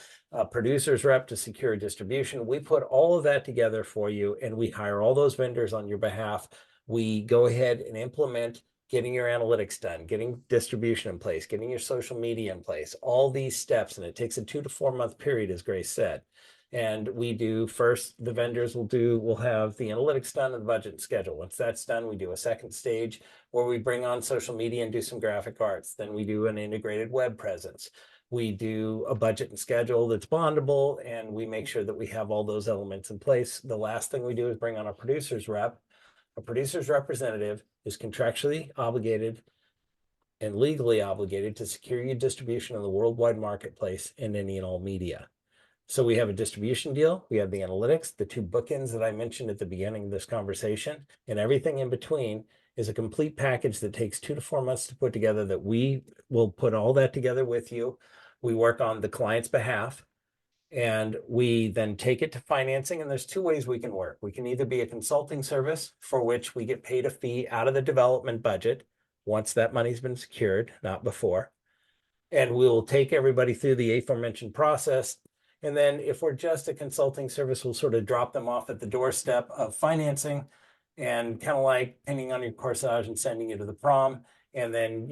[SPEAKER 2] producers rep to secure distribution. We put all of that together for you, and we hire all those vendors on your behalf. We go ahead and implement getting your analytics done, getting distribution in place, getting your social media in place, all these steps. And it takes a 2 to 4 month period, as Grace said. And we do first, the vendors we'll have the analytics done and the budget and schedule. Once that's done, we do a second stage where we bring on social media and do some graphic arts. Then we do an integrated web presence. We do a budget and schedule that's bondable, and we make sure that we have all those elements in place. The last thing we do is bring on a producer's rep. A producer's representative is contractually obligated and legally obligated to secure your distribution in the worldwide marketplace in any and all media. So we have a distribution deal, we have the analytics, the two bookends that I mentioned at the beginning of this conversation, and everything in between is a complete package that takes 2 to 4 months to put together, that we will put all that together with you. We work on the client's behalf, and we then take it to financing. And there's 2 ways we can work. We can either be a consulting service for which we get paid a fee out of the development budget once that money's been secured, not before. And we'll take everybody through the aforementioned process. And then if we're just a consulting service, we'll sort of drop them off at the doorstep of financing, and kind of like pinning on your corsage and sending you to the prom. And then,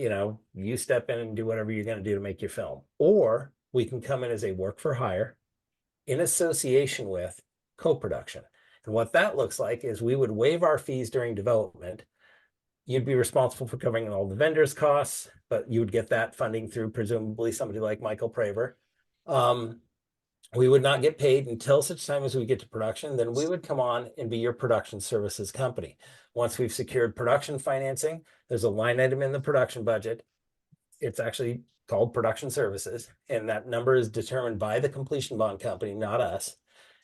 [SPEAKER 2] you step in and do whatever you're going to do to make your film. Or we can come in as a work for hire in association with co-production. And what that looks like is we would waive our fees during development. You'd be responsible for covering all the vendors' costs, but you would get that funding through presumably somebody like Michael Praver. We would not get paid until such time as we get to production. Then we would come on and be your production services company. Once we've secured production financing, there's a line item in the production budget. It's actually called production services, and that number is determined by the completion bond company, not us.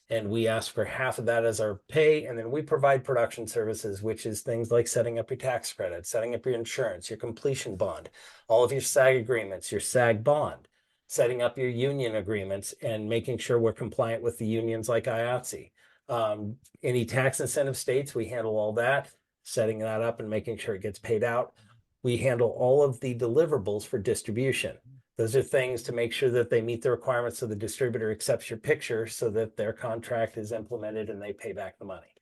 [SPEAKER 2] And we ask for half of that as our pay, and then we provide production services, which is things like setting up your tax credit, setting up your insurance, your completion bond, all of your SAG agreements, your SAG bond, setting up your union agreements, and making sure we're compliant with the unions like IATSE. Any tax incentive states, we handle all that, setting that up and making sure it gets paid out. We handle all of the deliverables for distribution. Those are things to make sure that they meet the requirements so the distributor accepts your picture so that their contract is implemented and they pay back the money.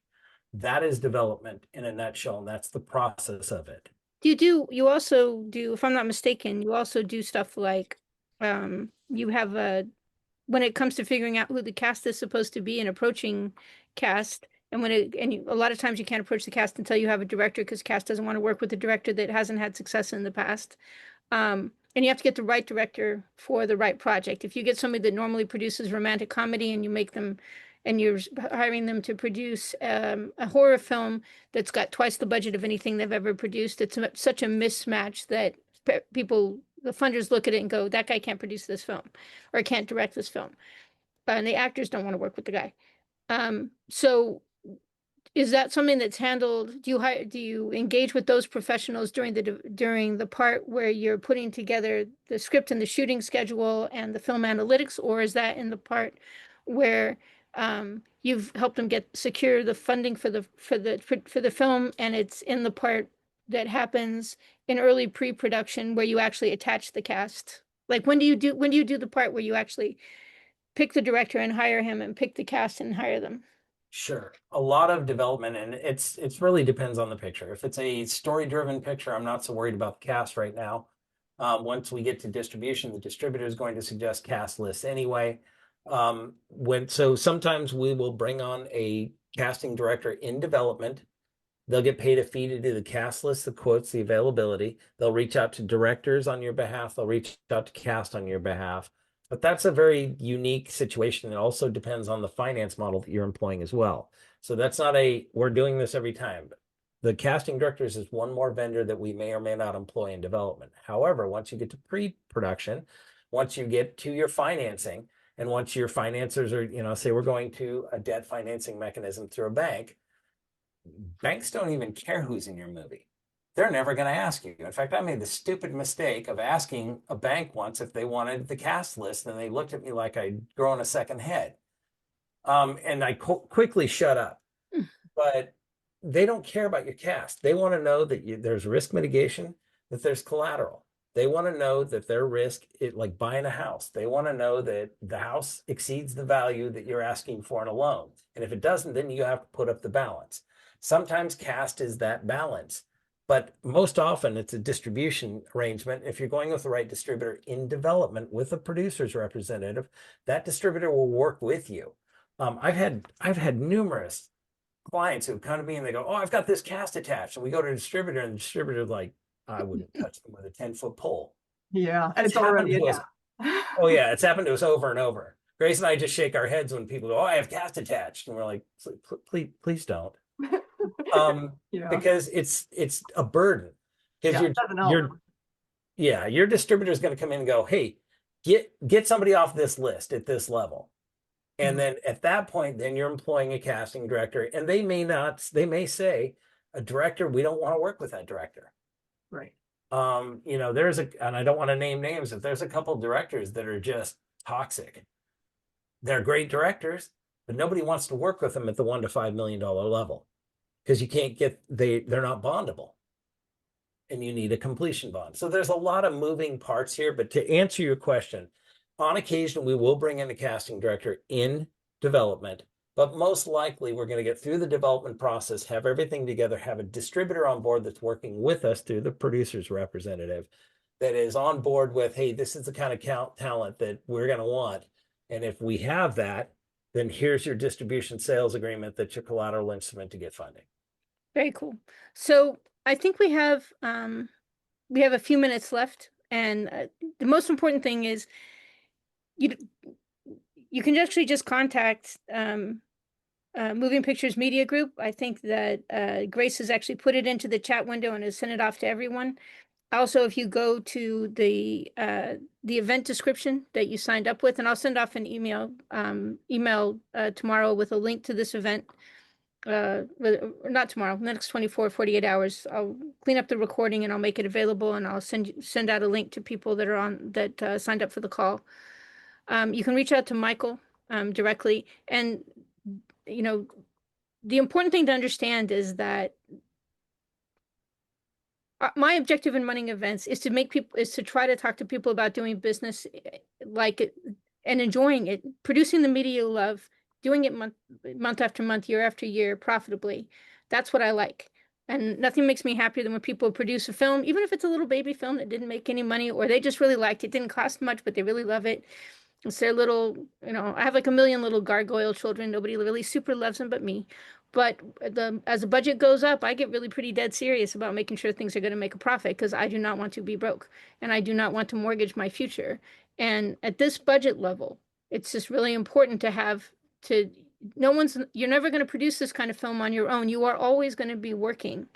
[SPEAKER 2] That is development in a nutshell, and that's the process of it.
[SPEAKER 1] You also do, if I'm not mistaken, you also do stuff like, you have when it comes to figuring out who the cast is supposed to be and approaching cast, and a lot of times you can't approach the cast until you have a director, because cast doesn't want to work with a director that hasn't had success in the past. And you have to get the right director for the right project. If you get somebody that normally produces romantic comedy and you make them, and you're hiring them to produce a horror film that's got twice the budget of anything they've ever produced, it's such a mismatch that the funders look at it and go, that guy can't produce this film or can't direct this film. And the actors don't want to work with the guy. So is that something that's handled? Do you engage with those professionals during the part where you're putting together the script and the shooting schedule and the film analytics, or is that in the part where you've helped them secure the funding for the film, and it's in the part that happens in early pre-production where you actually attach the cast? Like when do you do the part where you actually pick the director and hire him, and pick the cast and hire them?
[SPEAKER 2] Sure. A lot of development, and it's really depends on the picture. If it's a story-driven picture, I'm not so worried about the cast right now. Once we get to distribution, the distributor is going to suggest cast lists anyway. So sometimes we will bring on a casting director in development. They'll get paid a fee to do the cast list, the quotes, the availability. They'll reach out to directors on your behalf. They'll reach out to cast on your behalf. But that's a very unique situation. It also depends on the finance model that you're employing as well. So that's not we're doing this every time. The casting directors is one more vendor that we may or may not employ in development. However, once you get to pre-production, once you get to your financing, and once your financiers are, say we're going to a debt financing mechanism through a bank, banks don't even care who's in your movie. They're never going to ask you. In fact, I made the stupid mistake of asking a bank once if they wanted the cast list, and they looked at me like I'd grown a second head. And I quickly shut up. But they don't care about your cast. They want to know that there's risk mitigation, that there's collateral. They want to know that their risk, like buying a house, they want to know that the house exceeds the value that you're asking for in a loan. And if it doesn't, then you have to put up the balance. Sometimes cast is that balance. But most often it's a distribution arrangement. If you're going with the right distributor in development with a producer's representative, that distributor will work with you. I've had numerous clients who come to me and they go, "Oh, I've got this cast attached," and we go to a distributor, and the distributor's like, "I wouldn't touch them with a 10-foot pole."
[SPEAKER 4] Yeah, and it's already a
[SPEAKER 2] us. Oh yeah, it's happened to us over and over. Grace and I just shake our heads when people go, "Oh, I have cast attached," and we're like, "Please don't."
[SPEAKER 4] Yeah.
[SPEAKER 2] Because it's a burden. Because
[SPEAKER 4] Yeah, it doesn't help.
[SPEAKER 2] your distributor is going to come in and go, hey, get somebody off this list at this level. And
[SPEAKER 4] Mhm.
[SPEAKER 2] then at that point, then you're employing a casting director, and they may say, a director, we don't want to work with that director.
[SPEAKER 4] Right.
[SPEAKER 2] And I don't want to name names, if there's a couple of directors that are just toxic. They're great directors, but nobody wants to work with them at the $1 to $5 million level because you can't they're not bondable. And you need a completion bond. So there's a lot of moving parts here, but to answer your question, on occasion, we will bring in a casting director in development, but most likely we're going to get through the development process, have everything together, have a distributor on board that's working with us through the producer's representative that is on board with, hey, this is the kind of talent that we're going to want. And if we have that, then here's your distribution sales agreement that's your collateral instrument to get funding.
[SPEAKER 1] Very cool. So I think we have a few minutes left, and the most important thing is you you can actually just contact Moving Pictures Media Group. I think that Grace has actually put it into the chat window and has sent it off to everyone. Also, if you go to the event description that you signed up with, and I'll send off an email tomorrow with a link to this event. Not tomorrow, the next 48 hours. I'll clean up the recording and I'll make it available, and I'll send out a link to people that are signed up for the call. You can reach out to Michael directly, and the important thing to understand is that my objective in running events is to try to talk to people about doing business like it and enjoying it, producing the media you love, doing it month after month, year after year, profitably. That's what I like. And nothing makes me happier than when people produce a film, even if it's a little baby film that didn't make any money, or they just really liked it, didn't cost much, but they really love it. It's their little, I have like a million little gargoyle children. Nobody really super loves them but me. But as the budget goes up, I get really pretty dead serious about making sure things are going to make a profit, because I do not want to be broke and I do not want to mortgage my future. And at this budget level, it's just really important to you're never going to produce this kind of film on your own. You are always going to be working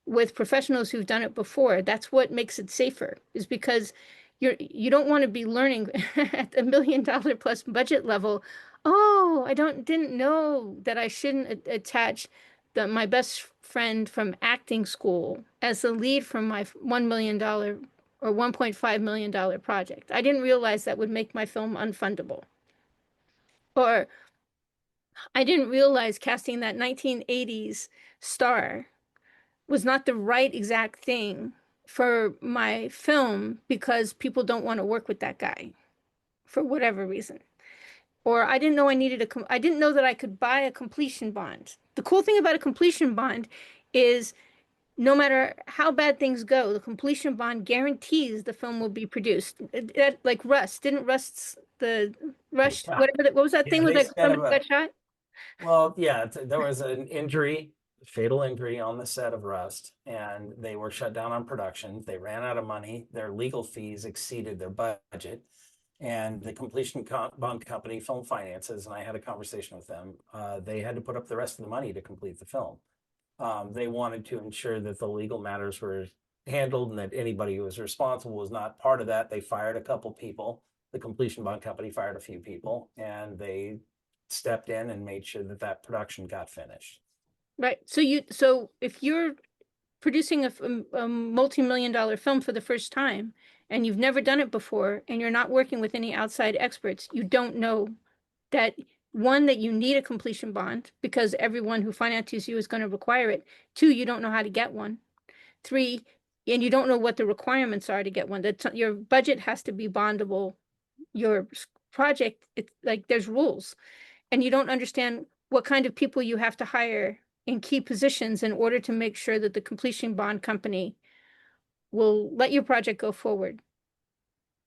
[SPEAKER 1] with professionals who've done it before. That's what makes it safer, is because you don't want to be learning at the $1 million plus budget level. Oh, didn't know that I shouldn't attach my best friend from acting school as the lead from my $1 million or $1.5 million project. I didn't realize that would make my film unfundable. Or I didn't realize casting that 1980s star was not the right exact thing for my film, because people don't want to work with that guy for whatever reason. Or I didn't know I didn't know that I could buy a completion bond. The cool thing about a completion bond is no matter how bad things go, the completion bond guarantees the film will be produced. Like Rust, didn't Rust's the Rush,
[SPEAKER 2] Yeah.
[SPEAKER 1] whatever, what was that thing? Was
[SPEAKER 2] They
[SPEAKER 1] that
[SPEAKER 2] spent
[SPEAKER 1] somebody got shot?
[SPEAKER 2] well, yeah, there was an fatal injury on the set of Rust, and they were shut down on production. They ran out of money. Their legal fees exceeded their budget. And the completion bond company, Film Finances, and I had a conversation with them. They had to put up the rest of the money to complete the film. They wanted to ensure that the legal matters were handled and that anybody who was responsible was not part of that. They fired a couple people. The completion bond company fired a few people, and they stepped in and made sure that production got finished.
[SPEAKER 1] Right. So if you're producing a multi-million-dollar film for the first time, and you've never done it before, and you're not working with any outside experts, you don't know that, one, that you need a completion bond because everyone who finances you is going to require it. Two, you don't know how to get one. Three, and you don't know what the requirements are to get one. That your budget has to be bondable. Your project, it's like there's rules, and you don't understand what kind of people you have to hire in key positions in order to make sure that the completion bond company will let your project go forward.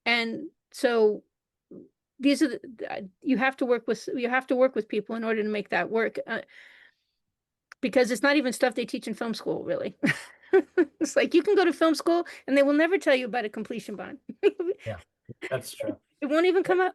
[SPEAKER 1] And so these are you have to work with people in order to make that work, because it's not even stuff they teach in film school, really. It's like you can go to film school and they will never tell you about a completion bond.
[SPEAKER 2] Yeah, that's true.
[SPEAKER 1] It won't even come up.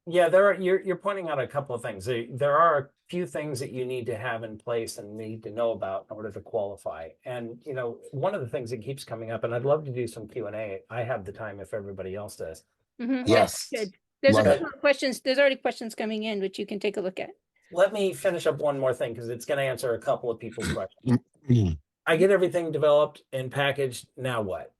[SPEAKER 2] Yeah, you're pointing out a couple of things. There are few things that you need to have in place and need to know about in order to qualify. And, you know, one of the things that keeps coming up, and I'd love to do some Q&A. I have the time if everybody else does.
[SPEAKER 3] Yes.
[SPEAKER 1] Good. There's a
[SPEAKER 3] Love it.
[SPEAKER 1] couple of questions. There's already questions coming in, which you can take a look at.
[SPEAKER 2] Let me finish up one more thing because it's going to answer a couple of people's questions.
[SPEAKER 3] Mm.
[SPEAKER 2] I get everything developed and packaged. Now what?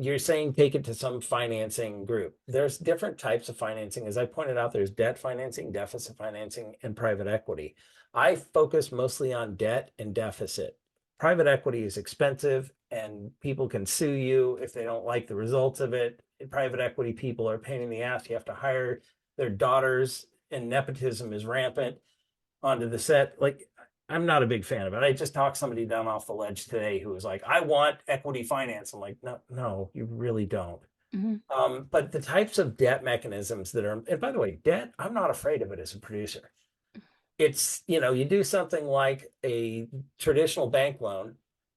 [SPEAKER 2] You're saying take it to some financing group. There's different types of financing. As I pointed out, there's debt financing, deficit financing, and private equity. I focus mostly on debt and deficit. Private equity is expensive and people can sue you if they don't like the results of it. Private equity people are a pain in the ass. You have to hire their daughters, and nepotism is rampant onto the set. Like, I'm not a big fan of it. I just talked somebody down off the ledge today who was like, I want equity finance. I'm like, no, you really don't. But the types of debt mechanisms that are, and by the way, debt, I'm not afraid of it as a producer. It's, you know, you do something like a traditional bank loan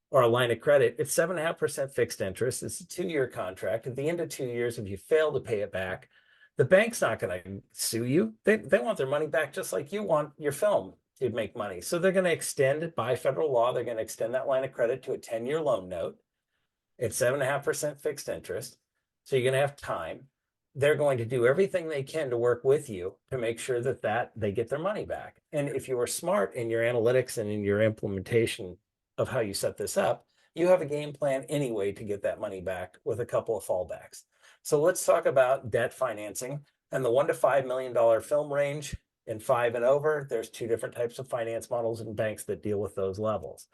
[SPEAKER 2] or a line of credit, it's 7.5% fixed interest. It's a 2-year contract. At the end of 2 years, if you fail to pay it back, the bank's not going to sue you. They want their money back just like you want your film to make money. So they're going to extend it by federal law. They're going to extend that line of credit to a 10-year loan note. It's 7.5% fixed interest. So you're going to have time. They're going to do everything they can to work with you to make sure that they get their money back. And if you are smart in your analytics and in your implementation of how you set this up, you have a game plan anyway to get that money back with a couple of fallbacks. So let's talk about debt financing and the $1 to $5 million film range and 5 and over. There's 2 different types of finance models and banks that deal with those levels.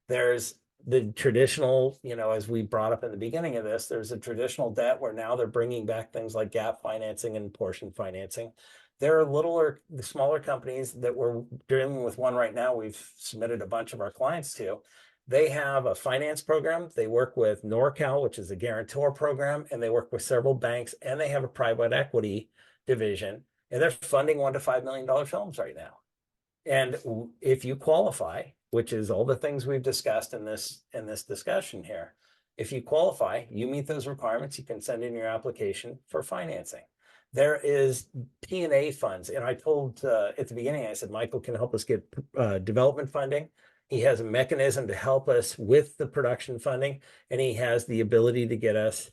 [SPEAKER 2] There's the traditional, you know, as we brought up in the beginning of this, there's a traditional debt where now they're bringing back things like gap financing and portion financing. There are littler, smaller companies that we're dealing with one right now. We've submitted a bunch of our clients to. They have a finance program. They work with NorCal, which is a guarantor program, and they work with several banks, and they have a private equity division, and they're funding $1 to $5 million films right now. And if you qualify, which is all the things we've discussed in this discussion here, if you qualify, you meet those requirements, you can send in your application for financing. There is P&A funds. And I told at the beginning, I said, Michael can help us get development funding. He has a mechanism to help us with the production funding, and he has the ability to get us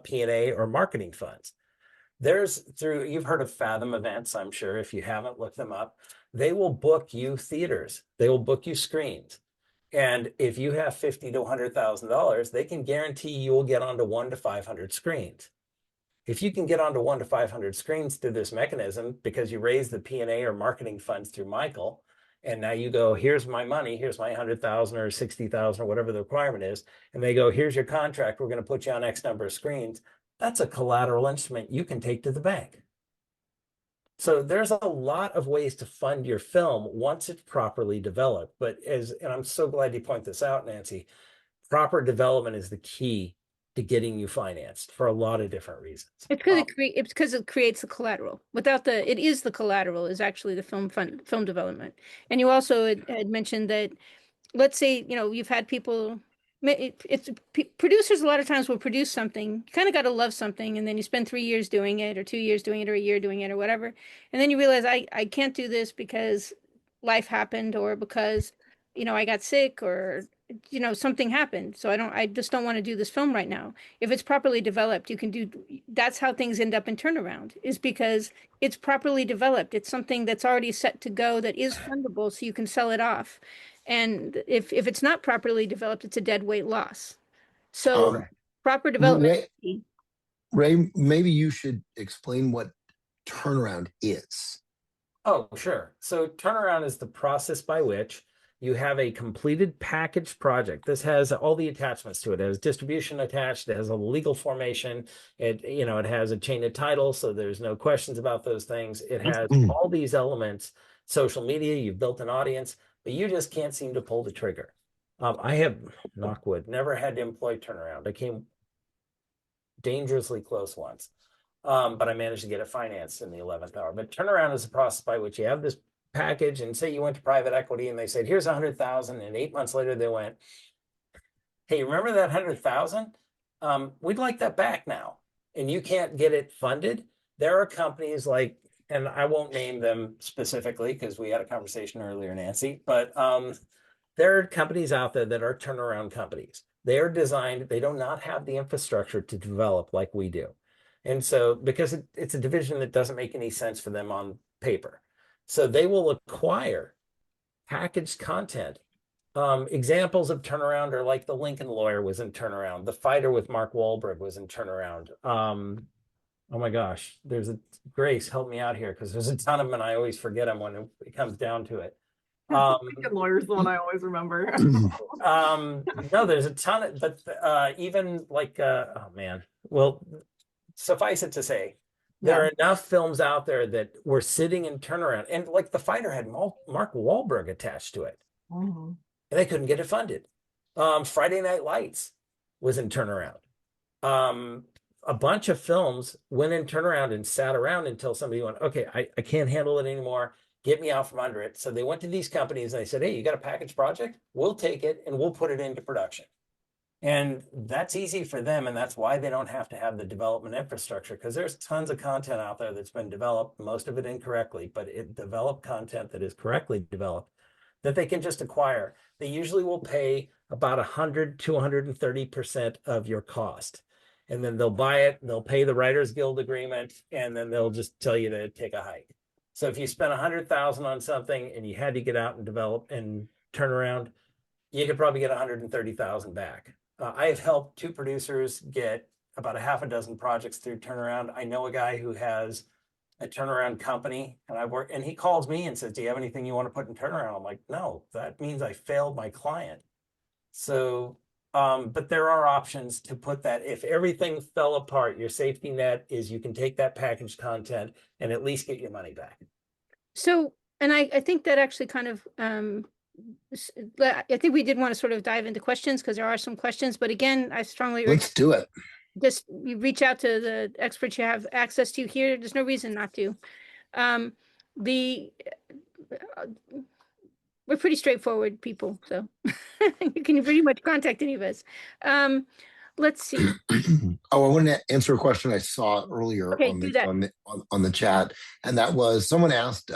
[SPEAKER 2] P&A or marketing funds. You've heard of Fathom events, I'm sure. If you haven't, look them up. They will book you theaters. They will book you screens. And if you have $50,000 to $100,000, they can guarantee you will get onto 1 to 500 screens. If you can get onto 1 to 500 screens through this mechanism because you raise the P&A or marketing funds through Michael, and now you go, here's my money, here's my 100,000 or 60,000 or whatever the requirement is, and they go, here's your contract, we're going to put you on X number of screens. That's a collateral instrument you can take to the bank. So there's a lot of ways to fund your film once it's properly developed. But and I'm so glad you point this out, Nancy, proper development is the key to getting you financed for a lot of different reasons.
[SPEAKER 1] It's because it creates the collateral. It is the collateral is actually the film development. And you also had mentioned that, let's say, you know, you've had people. Producers a lot of times will produce something. You kind of got to love something, and then you spend 3 years doing it, or 2 years doing it, or a year doing it, or whatever, and then you realize I can't do this because life happened, or because, you know, I got sick, or, you know, something happened, so I just don't want to do this film right now. If it's properly developed, you can do. That's how things end up in turnaround, is because it's properly developed. It's something that's already set to go, that is fundable, so you can sell it off. And if it's not properly developed, it's a dead weight loss. So proper development.
[SPEAKER 3] Ray, maybe you should explain what turnaround is.
[SPEAKER 2] Oh, sure. So turnaround is the process by which you have a completed packaged project. This has all the attachments to it. It has distribution attached. It has a legal formation. It has a chain of title, so there's no questions about those things. It has all these elements, social media, you've built an audience, but you just can't seem to pull the trigger. I have, knock wood, never had to employ turnaround. I came dangerously close once, but I managed to get it financed in the 11th hour. But turnaround is a process by which you have this package, and say you went to private equity and they said, here's 100,000, and 8 months later they went, hey, remember that 100,000? We'd like that back now. And you can't get it funded. There are companies like and I won't name them specifically because we had a conversation earlier, Nancy, but there are companies out there that are turnaround companies. They are designed, they do not have the infrastructure to develop like we do. And so, because it's a division that doesn't make any sense for them on paper. So they will acquire packaged content. Examples of turnaround are like the Lincoln Lawyer was in turnaround. The Fighter with Mark Wahlberg was in turnaround. Oh my gosh, there's a Grace, help me out here because there's a ton of them and I always forget them when it comes down to it.
[SPEAKER 4] Lincoln Lawyer's the one I always remember.
[SPEAKER 2] No, there's a ton of, but even like, oh man, well, suffice it to say, there are enough films out there that were sitting in turnaround, and like The Fighter had Mark Wahlberg attached to it,
[SPEAKER 4] Mhm.
[SPEAKER 2] and they couldn't get it funded. Friday Night Lights was in turnaround. A bunch of films went in turnaround and sat around until somebody went, okay, I can't handle it anymore. Get me out from under it. So they went to these companies and they said, hey, you got a package project? We'll take it and we'll put it into production. And that's easy for them. And that's why they don't have to have the development infrastructure, because there's tons of content out there that's been developed, most of it incorrectly, but it developed content that is correctly developed that they can just acquire. They usually will pay about 100 to 130% of your cost. And then they'll buy it, they'll pay the Writers Guild agreement, and then they'll just tell you to take a hike. So if you spent 100,000 on something and you had to get out and develop and turn around, you could probably get 130,000 back. I have helped two producers get about a half a dozen projects through turnaround. I know a guy who has a turnaround company, and he calls me and says, do you have anything you want to put in turnaround? I'm like, no, that means I failed my client. So, but there are options to put that. If everything fell apart, your safety net is you can take that packaged content and at least get your money back.
[SPEAKER 1] So, and I think that actually kind of, I think we did want to sort of dive into questions because there are some questions, but again, I strongly
[SPEAKER 3] Let's do it.
[SPEAKER 1] just you reach out to the experts you have access to here. There's no reason not to. The we're pretty straightforward people, so you can pretty much contact any of us. Let's see.
[SPEAKER 3] Oh, I wanted to answer a question I saw earlier
[SPEAKER 1] Okay,
[SPEAKER 3] on
[SPEAKER 1] do
[SPEAKER 3] the
[SPEAKER 1] that.
[SPEAKER 3] on the chat, and that was someone asked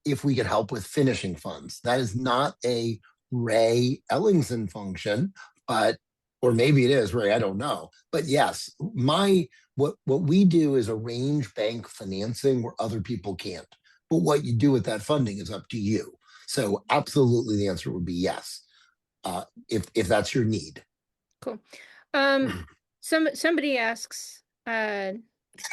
[SPEAKER 3] if we could help with finishing funds. That is not a Ray Ellingsen function, but or maybe it is Ray. I don't know, but yes, what we do is arrange bank financing where other people can't. But what you do with that funding is up to you. So absolutely, the answer would be yes, if that's your need.
[SPEAKER 1] Cool. Somebody asks, do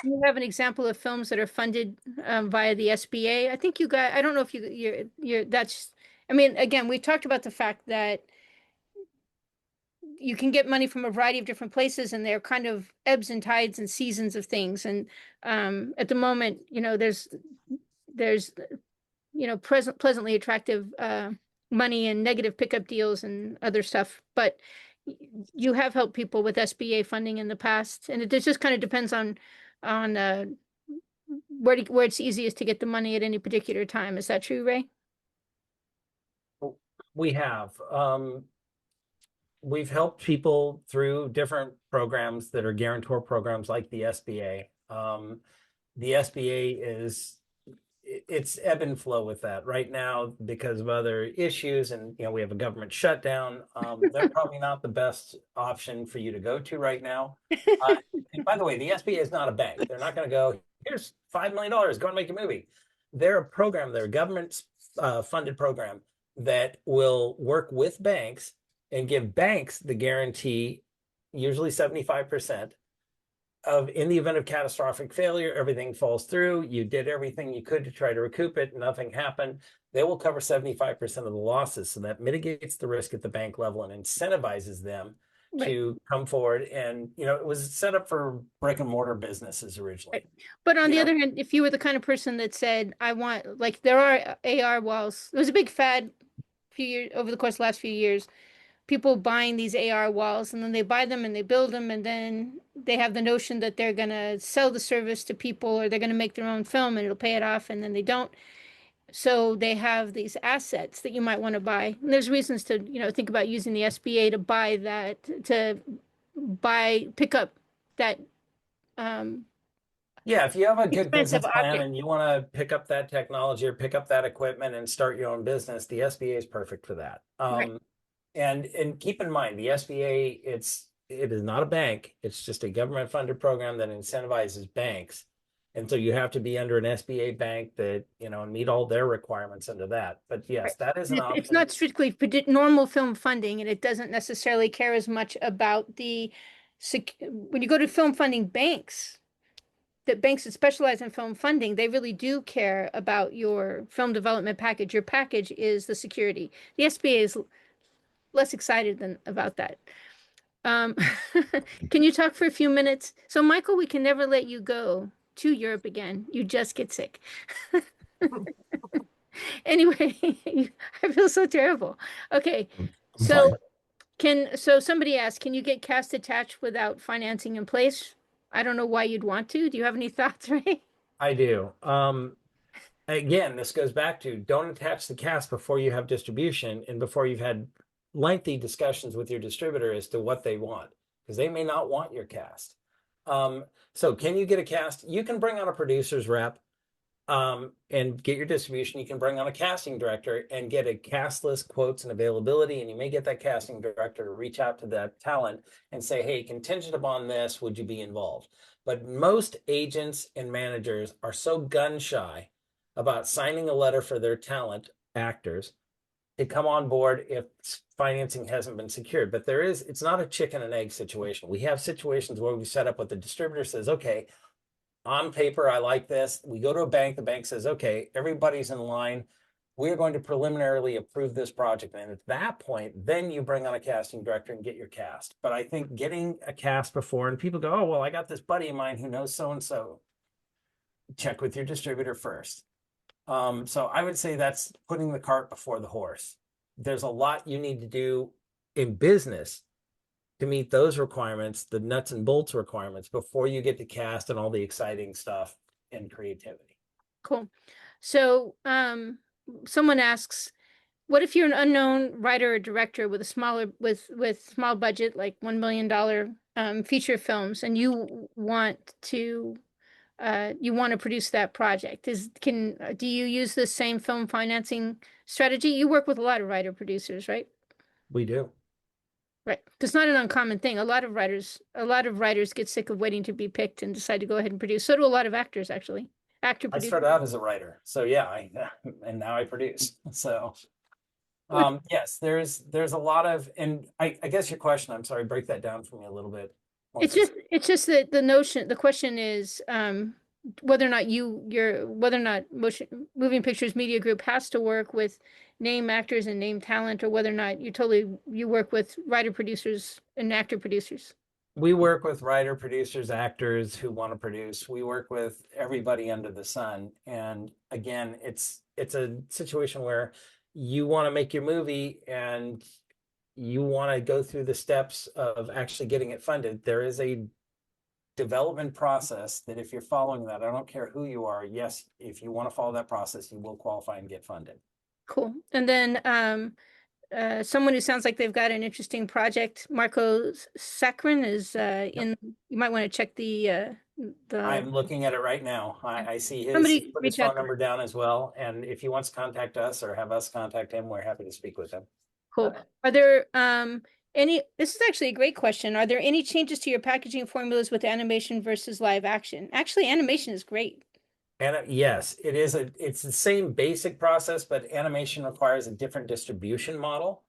[SPEAKER 1] you have an example of films that are funded via the SBA? I think you got, I don't know if you're that's, I mean, again, we talked about the fact that you can get money from a variety of different places and they're kind of ebbs and tides and seasons of things. And at the moment, there's pleasantly attractive money and negative pickup deals and other stuff. But you have helped people with SBA funding in the past, and it just kind of depends on where it's easiest to get the money at any particular time. Is that true, Ray?
[SPEAKER 2] We have. We've helped people through different programs that are guarantor programs like the SBA. The SBA it's ebb and flow with that right now because of other issues, and we have a government shutdown. They're probably not the best option for you to go to right now. And by the way, the SBA is not a bank. They're not going to go, here's $5 million, go and make a movie. They're a program, they're a government funded program that will work with banks and give banks the guarantee, usually 75%, of in the event of catastrophic failure, everything falls through, you did everything you could to try to recoup it, nothing happened, they will cover 75% of the losses. So that mitigates the risk at the bank level and incentivizes them to come forward. And, it was set up for brick and mortar businesses originally.
[SPEAKER 1] Right. But on the other hand, if you were the kind of person that said, I want, like there are AR walls, there was a big fad over the course of the last few years, people buying these AR walls, and then they buy them and they build them, and then they have the notion that they're going to sell the service to people or they're going to make their own film and it'll pay it off, and then they don't. So they have these assets that you might want to buy. And there's reasons to, think about using the SBA to buy that, pick up that
[SPEAKER 2] Yeah, if you have a good
[SPEAKER 1] expensive
[SPEAKER 2] business plan
[SPEAKER 1] object.
[SPEAKER 2] and you want to pick up that technology or pick up that equipment and start your own business, the SBA is perfect for that.
[SPEAKER 1] Right.
[SPEAKER 2] And keep in mind, the SBA, it is not a bank. It's just a government funded program that incentivizes banks. And so you have to be under an SBA bank that, and meet all their requirements under that. But yes,
[SPEAKER 1] Right.
[SPEAKER 2] that is an
[SPEAKER 1] It's
[SPEAKER 2] option.
[SPEAKER 1] not strictly normal film funding, and it doesn't necessarily care as much about when you go to film funding banks, that banks that specialize in film funding, they really do care about your film development package. Your package is the security. The SBA is less excited than about that. Um, can you talk for a few minutes? So, Michael, we can never let you go to Europe again. You just get sick. Anyway, I feel so terrible. Okay,
[SPEAKER 3] I'm
[SPEAKER 1] so
[SPEAKER 3] fine.
[SPEAKER 1] so somebody asked, can you get cast attached without financing in place? I don't know why you'd want to. Do you have any thoughts, Ray?
[SPEAKER 2] I do. Again, this goes back to don't attach the cast before you have distribution and before you've had lengthy discussions with your distributor as to what they want, because they may not want your cast. So can you get a cast? You can bring on a producer's rep and get your distribution. You can bring on a casting director and get a cast list, quotes, and availability. And you may get that casting director to reach out to that talent and say, hey, contingent upon this, would you be involved? But most agents and managers are so gun shy about signing a letter for their talent actors to come on board if financing hasn't been secured. But it's not a chicken and egg situation. We have situations where we set up what the distributor says, okay, on paper, I like this. We go to a bank, the bank says, okay, everybody's in line. We're going to preliminarily approve this project. And at that point, then you bring on a casting director and get your cast. But I think getting a cast before, and people go, oh, well, I got this buddy of mine who knows so-and-so. Check with your distributor first. So I would say that's putting the cart before the horse. There's a lot you need to do in business to meet those requirements, the nuts and bolts requirements, before you get to cast and all the exciting stuff and creativity.
[SPEAKER 1] Cool. So, someone asks, what if you're an unknown writer or director with a small budget, like $1 million feature films, and you want to produce that project? Do you use the same film financing strategy? You work with a lot of writer producers, right?
[SPEAKER 2] We do.
[SPEAKER 1] Right. It's not an uncommon thing. A lot of writers get sick of waiting to be picked and decide to go ahead and produce. So do a lot of actors, actually. Actor
[SPEAKER 2] I
[SPEAKER 1] producers.
[SPEAKER 2] started out as a writer, so yeah, and now I produce. So yes, there's a lot of, and I guess your question, I'm sorry, break that down for me a little bit.
[SPEAKER 1] It's just that the question is whether or not Moving Pictures Media Group has to work with name actors and name talent, or whether or not you work with writer producers and actor producers.
[SPEAKER 2] We work with writer, producers, actors who want to produce. We work with everybody under the sun. And again, it's a situation where you want to make your movie and you want to go through the steps of actually getting it funded. There is a development process that if you're following that, I don't care who you are, yes, if you want to follow that process, you will qualify and get funded.
[SPEAKER 1] Cool. And then someone who sounds like they've got an interesting project, Marco Sakrin, is in. You might want to check the.
[SPEAKER 2] I'm looking at it right now. I see put his
[SPEAKER 1] reach out
[SPEAKER 2] phone number down as well. And if he wants to contact us or have us contact him, we're happy to speak with him.
[SPEAKER 1] Cool. Are there this is actually a great question. Are there any changes to your packaging formulas with animation versus live action? Actually, animation is great.
[SPEAKER 2] And yes, it's the same basic process, but animation requires a different distribution model.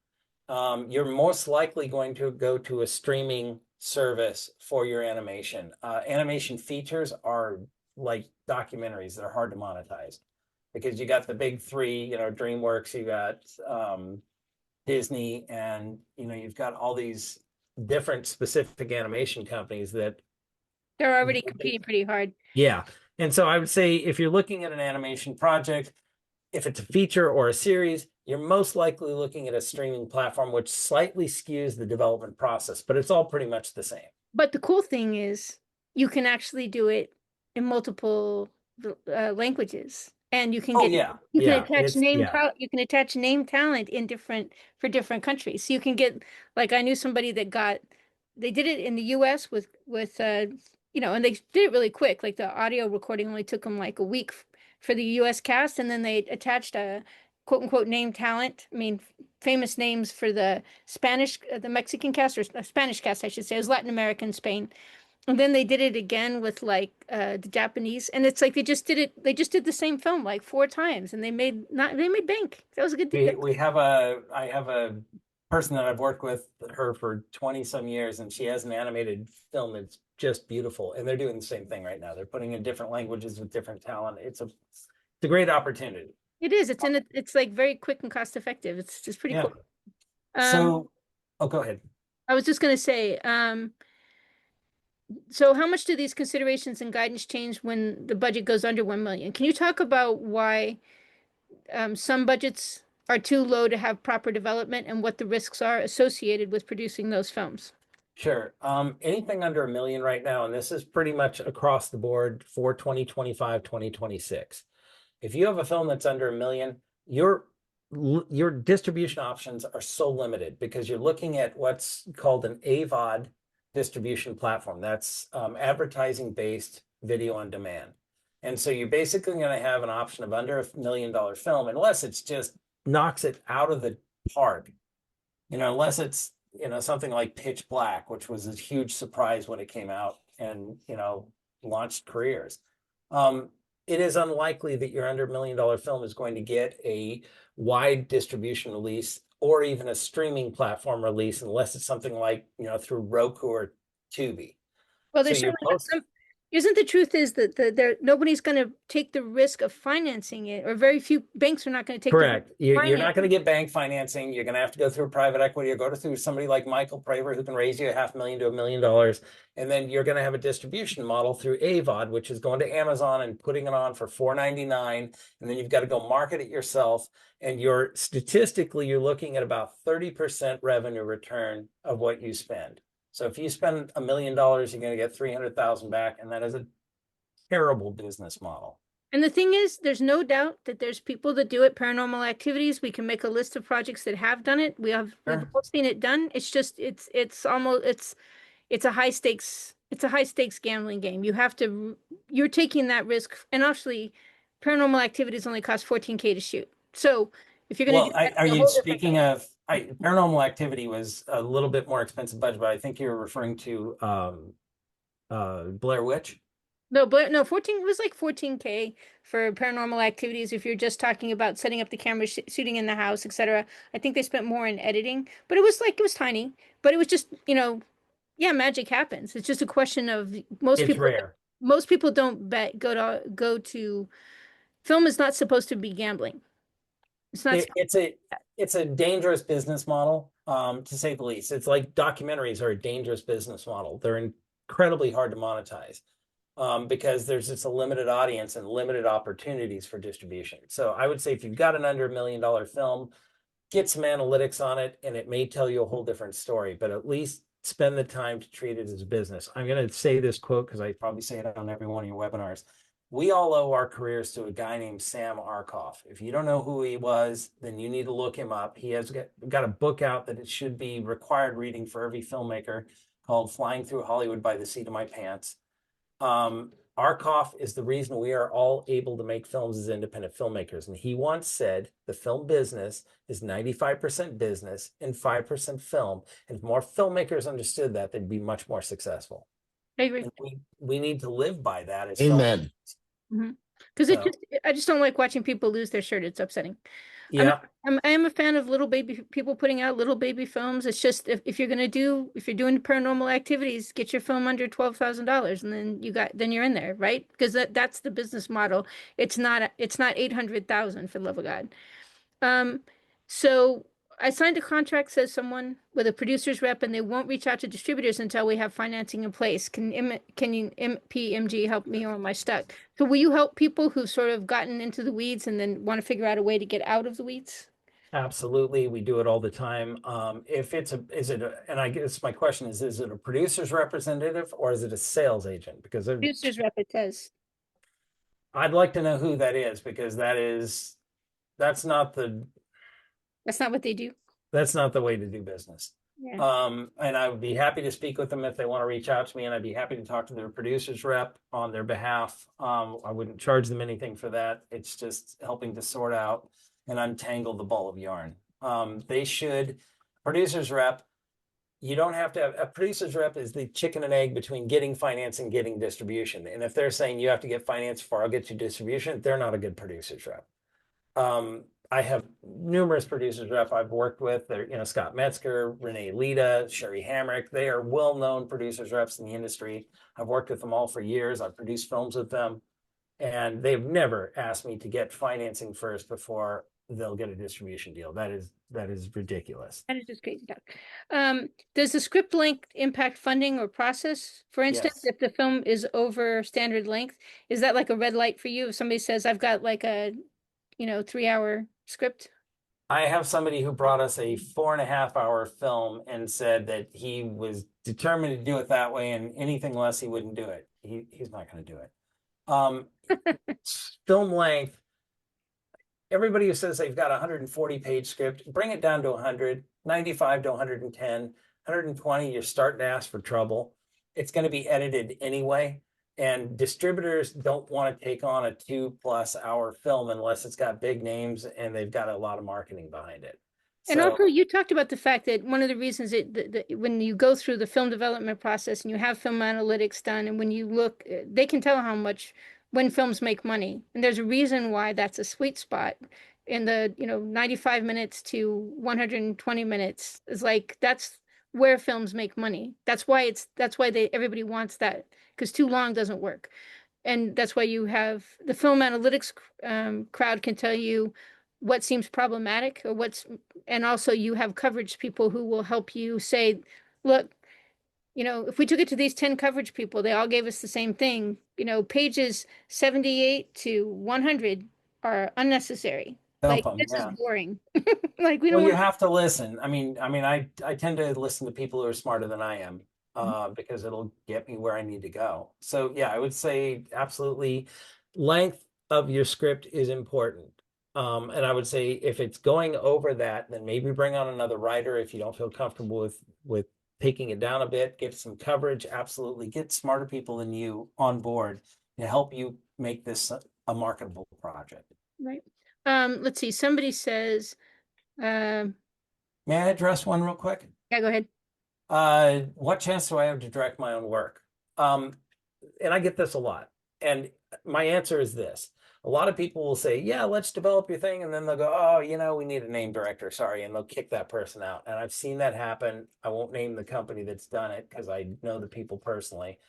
[SPEAKER 2] You're most likely going to go to a streaming service for your animation. Animation features are like documentaries that are hard to monetize because you got the big three, DreamWorks, you got Disney, and you've got all these different specific animation companies that
[SPEAKER 1] they're already competing pretty hard.
[SPEAKER 2] Yeah. And so I would say if you're looking at an animation project, if it's a feature or a series, you're most likely looking at a streaming platform, which slightly skews the development process, but it's all pretty much the same.
[SPEAKER 1] But the cool thing is you can actually do it in multiple languages. And you can attach name talent for different countries. So you can get, like, I knew somebody that they did it in the US with and they did it really quick. Like the audio recording only took them like a week for the US cast, and then they attached a quote unquote name talent. I mean, famous names for the Spanish, the Mexican cast, or Spanish cast, I should say. It was Latin American, Spain. And then they did it again with like the Japanese, and it's like they just did the same film like 4 times, and they made bank. That was a good deal.
[SPEAKER 2] I have a person that I've worked with her for 20 some years, and she has an animated film that's just beautiful. And they're doing the same thing right now. They're putting in different languages with different talent. It's a great opportunity.
[SPEAKER 1] It is. It's like very quick and cost effective. It's just pretty
[SPEAKER 2] Yeah.
[SPEAKER 1] cool.
[SPEAKER 2] So, oh, go ahead.
[SPEAKER 1] I was just gonna say, so how much do these considerations and guidance change when the budget goes under 1 million? Can you talk about why some budgets are too low to have proper development and what the risks are associated with producing those films?
[SPEAKER 2] Sure. Anything under 1 million right now, and this is pretty much across the board for 2025, 2026. If you have a film that's under 1 million, your distribution options are so limited because you're looking at what's called an AVOD distribution platform. That's advertising-based video on demand. And so you're basically going to have an option of under $1 million film, unless it's just knocks it out of the park. Unless it's, something like Pitch Black, which was a huge surprise when it came out and, launched careers. It is unlikely that your under $1 million film is going to get a wide distribution release or even a streaming platform release, unless it's something like, through Roku or Tubi.
[SPEAKER 1] Well,
[SPEAKER 2] So
[SPEAKER 1] there's
[SPEAKER 2] you're
[SPEAKER 1] certainly some. Isn't the truth is that nobody's going to take the risk of financing it, or very few banks are not going to take the risk
[SPEAKER 2] correct.
[SPEAKER 1] of
[SPEAKER 2] You're not
[SPEAKER 1] financing.
[SPEAKER 2] going to get bank financing. You're going to have to go through private equity or go through somebody like Michael Praver, who can raise you $500,000 to $1 million. And then you're going to have a distribution model through AVOD, which is going to Amazon and putting it on for $4.99. And then you've got to go market it yourself. And statistically, you're looking at about 30% revenue return of what you spend. So if you spend $1 million, you're going to get 300,000 back. And that is a terrible business model.
[SPEAKER 1] And the thing is, there's no doubt that there's people that do it, paranormal activities. We can make a list of projects that have done it. We've all seen it done. It's just it's a high stakes gambling game. You're taking that risk, and actually paranormal activities only cost 14K to shoot. So if you're going to
[SPEAKER 2] Well, are you speaking of Paranormal Activity was a little bit more expensive budget, but I think you're referring to Blair Witch.
[SPEAKER 1] No, 14, it was like 14K for paranormal activities. If you're just talking about setting up the camera, shooting in the house, etc. I think they spent more in editing, but it was tiny, but it was just, yeah, magic happens. It's just a question of
[SPEAKER 2] It's rare.
[SPEAKER 1] Most people don't go to film is not supposed to be gambling. It's not.
[SPEAKER 2] It's a dangerous business model, to say the least. It's like documentaries are a dangerous business model. They're incredibly hard to monetize. Because there's just a limited audience and limited opportunities for distribution. So I would say if you've got an under $1 million film, get some analytics on it, and it may tell you a whole different story, but at least spend the time to treat it as a business. I'm going to say this quote because I probably say it on every one of your webinars. We all owe our careers to a guy named Sam Arkoff. If you don't know who he was, then you need to look him up. He has got a book out that it should be required reading for every filmmaker called Flying Through Hollywood by the Seat of My Pants. Arkoff is the reason we are all able to make films as independent filmmakers. And he once said the film business is 95% business and 5% film. And if more filmmakers understood that, they'd be much more successful.
[SPEAKER 1] I agree.
[SPEAKER 2] And we need to live by that as
[SPEAKER 3] Amen.
[SPEAKER 1] Because I just don't like watching people lose their shirt. It's upsetting.
[SPEAKER 2] Yeah.
[SPEAKER 1] I am a fan of little baby people putting out little baby films. It's just if you're doing paranormal activities, get your film under $12,000, and then you're in there, right? Because that's the business model. It's not 800,000 for the love of God. So I signed a contract, says someone, with a producer's rep, and they won't reach out to distributors until we have financing in place. Can you PMG help me, or am I stuck? So will you help people who've sort of gotten into the weeds and then want to figure out a way to get out of the weeds?
[SPEAKER 2] Absolutely. We do it all the time. And I guess my question is it a producer's representative or is it a sales agent? Because
[SPEAKER 1] Producer's rep, it says.
[SPEAKER 2] I'd like to know who that is, because that's not
[SPEAKER 1] That's not what they do.
[SPEAKER 2] That's not the way to do business.
[SPEAKER 1] Yeah.
[SPEAKER 2] And I would be happy to speak with them if they want to reach out to me, and I'd be happy to talk to their producer's rep on their behalf. I wouldn't charge them anything for that. It's just helping to sort out and untangle the ball of yarn. They should, producer's rep, you don't have to have a producer's rep is the chicken and egg between getting finance and getting distribution. And if they're saying you have to get finance before I'll get you distribution, they're not a good producer's rep. I have numerous producers rep I've worked with. They're, Scott Metzger, Renee Lita, Sherry Hamrick. They are well-known producers reps in the industry. I've worked with them all for years. I've produced films with them, and they've never asked me to get financing first before they'll get a distribution deal. That is ridiculous.
[SPEAKER 1] That is just crazy talk. Does the script length impact funding or process? For instance,
[SPEAKER 2] Yes.
[SPEAKER 1] if the film is over standard length, is that like a red light for you? If somebody says, I've got like a, 3-hour script?
[SPEAKER 2] I have somebody who brought us a 4.5-hour film and said that he was determined to do it that way, and anything less, he wouldn't do it. He's not going to do it. Film length. Everybody who says they've got a 140-page script, bring it down to 100, 95 to 110, 120. You're starting to ask for trouble. It's going to be edited anyway. And distributors don't want to take on a 2+ hour film unless it's got big names and they've got a lot of marketing behind it.
[SPEAKER 1] And
[SPEAKER 2] So,
[SPEAKER 1] also, you talked about the fact that one of the reasons when you go through the film development process and you have film analytics done, and when you look, they can tell when films make money. And there's a reason why that's a sweet spot in the, 95 minutes to 120 minutes is like, that's where films make money. That's why everybody wants that, because too long doesn't work. And that's why you have the film analytics crowd can tell you what seems problematic and also you have coverage people who will help you say, look, if we took it to these 10 coverage people, they all gave us the same thing. Pages 78 to 100 are unnecessary.
[SPEAKER 2] dump
[SPEAKER 1] Like,
[SPEAKER 2] them.
[SPEAKER 1] this is
[SPEAKER 2] Yeah.
[SPEAKER 1] boring. Like, we don't
[SPEAKER 2] Well, you
[SPEAKER 1] want
[SPEAKER 2] have to listen. I tend to listen to people who are smarter than I am, because it'll get me where I need to go. So yeah, I would say absolutely length of your script is important. And I would say if it's going over that, then maybe bring on another writer if you don't feel comfortable with taking it down a bit, get some coverage. Absolutely. Get smarter people than you on board to help you make this a marketable project.
[SPEAKER 1] right. Let's see. Somebody says, um,
[SPEAKER 2] May I address one real quick?
[SPEAKER 1] yeah, go ahead.
[SPEAKER 2] What chance do I have to direct my own work? And I get this a lot. And my answer is this. A lot of people will say, yeah, let's develop your thing. And then they'll go, oh, we need a name director. Sorry. And they'll kick that person out. And I've seen that happen. I won't name the company that's done it because I know the people personally.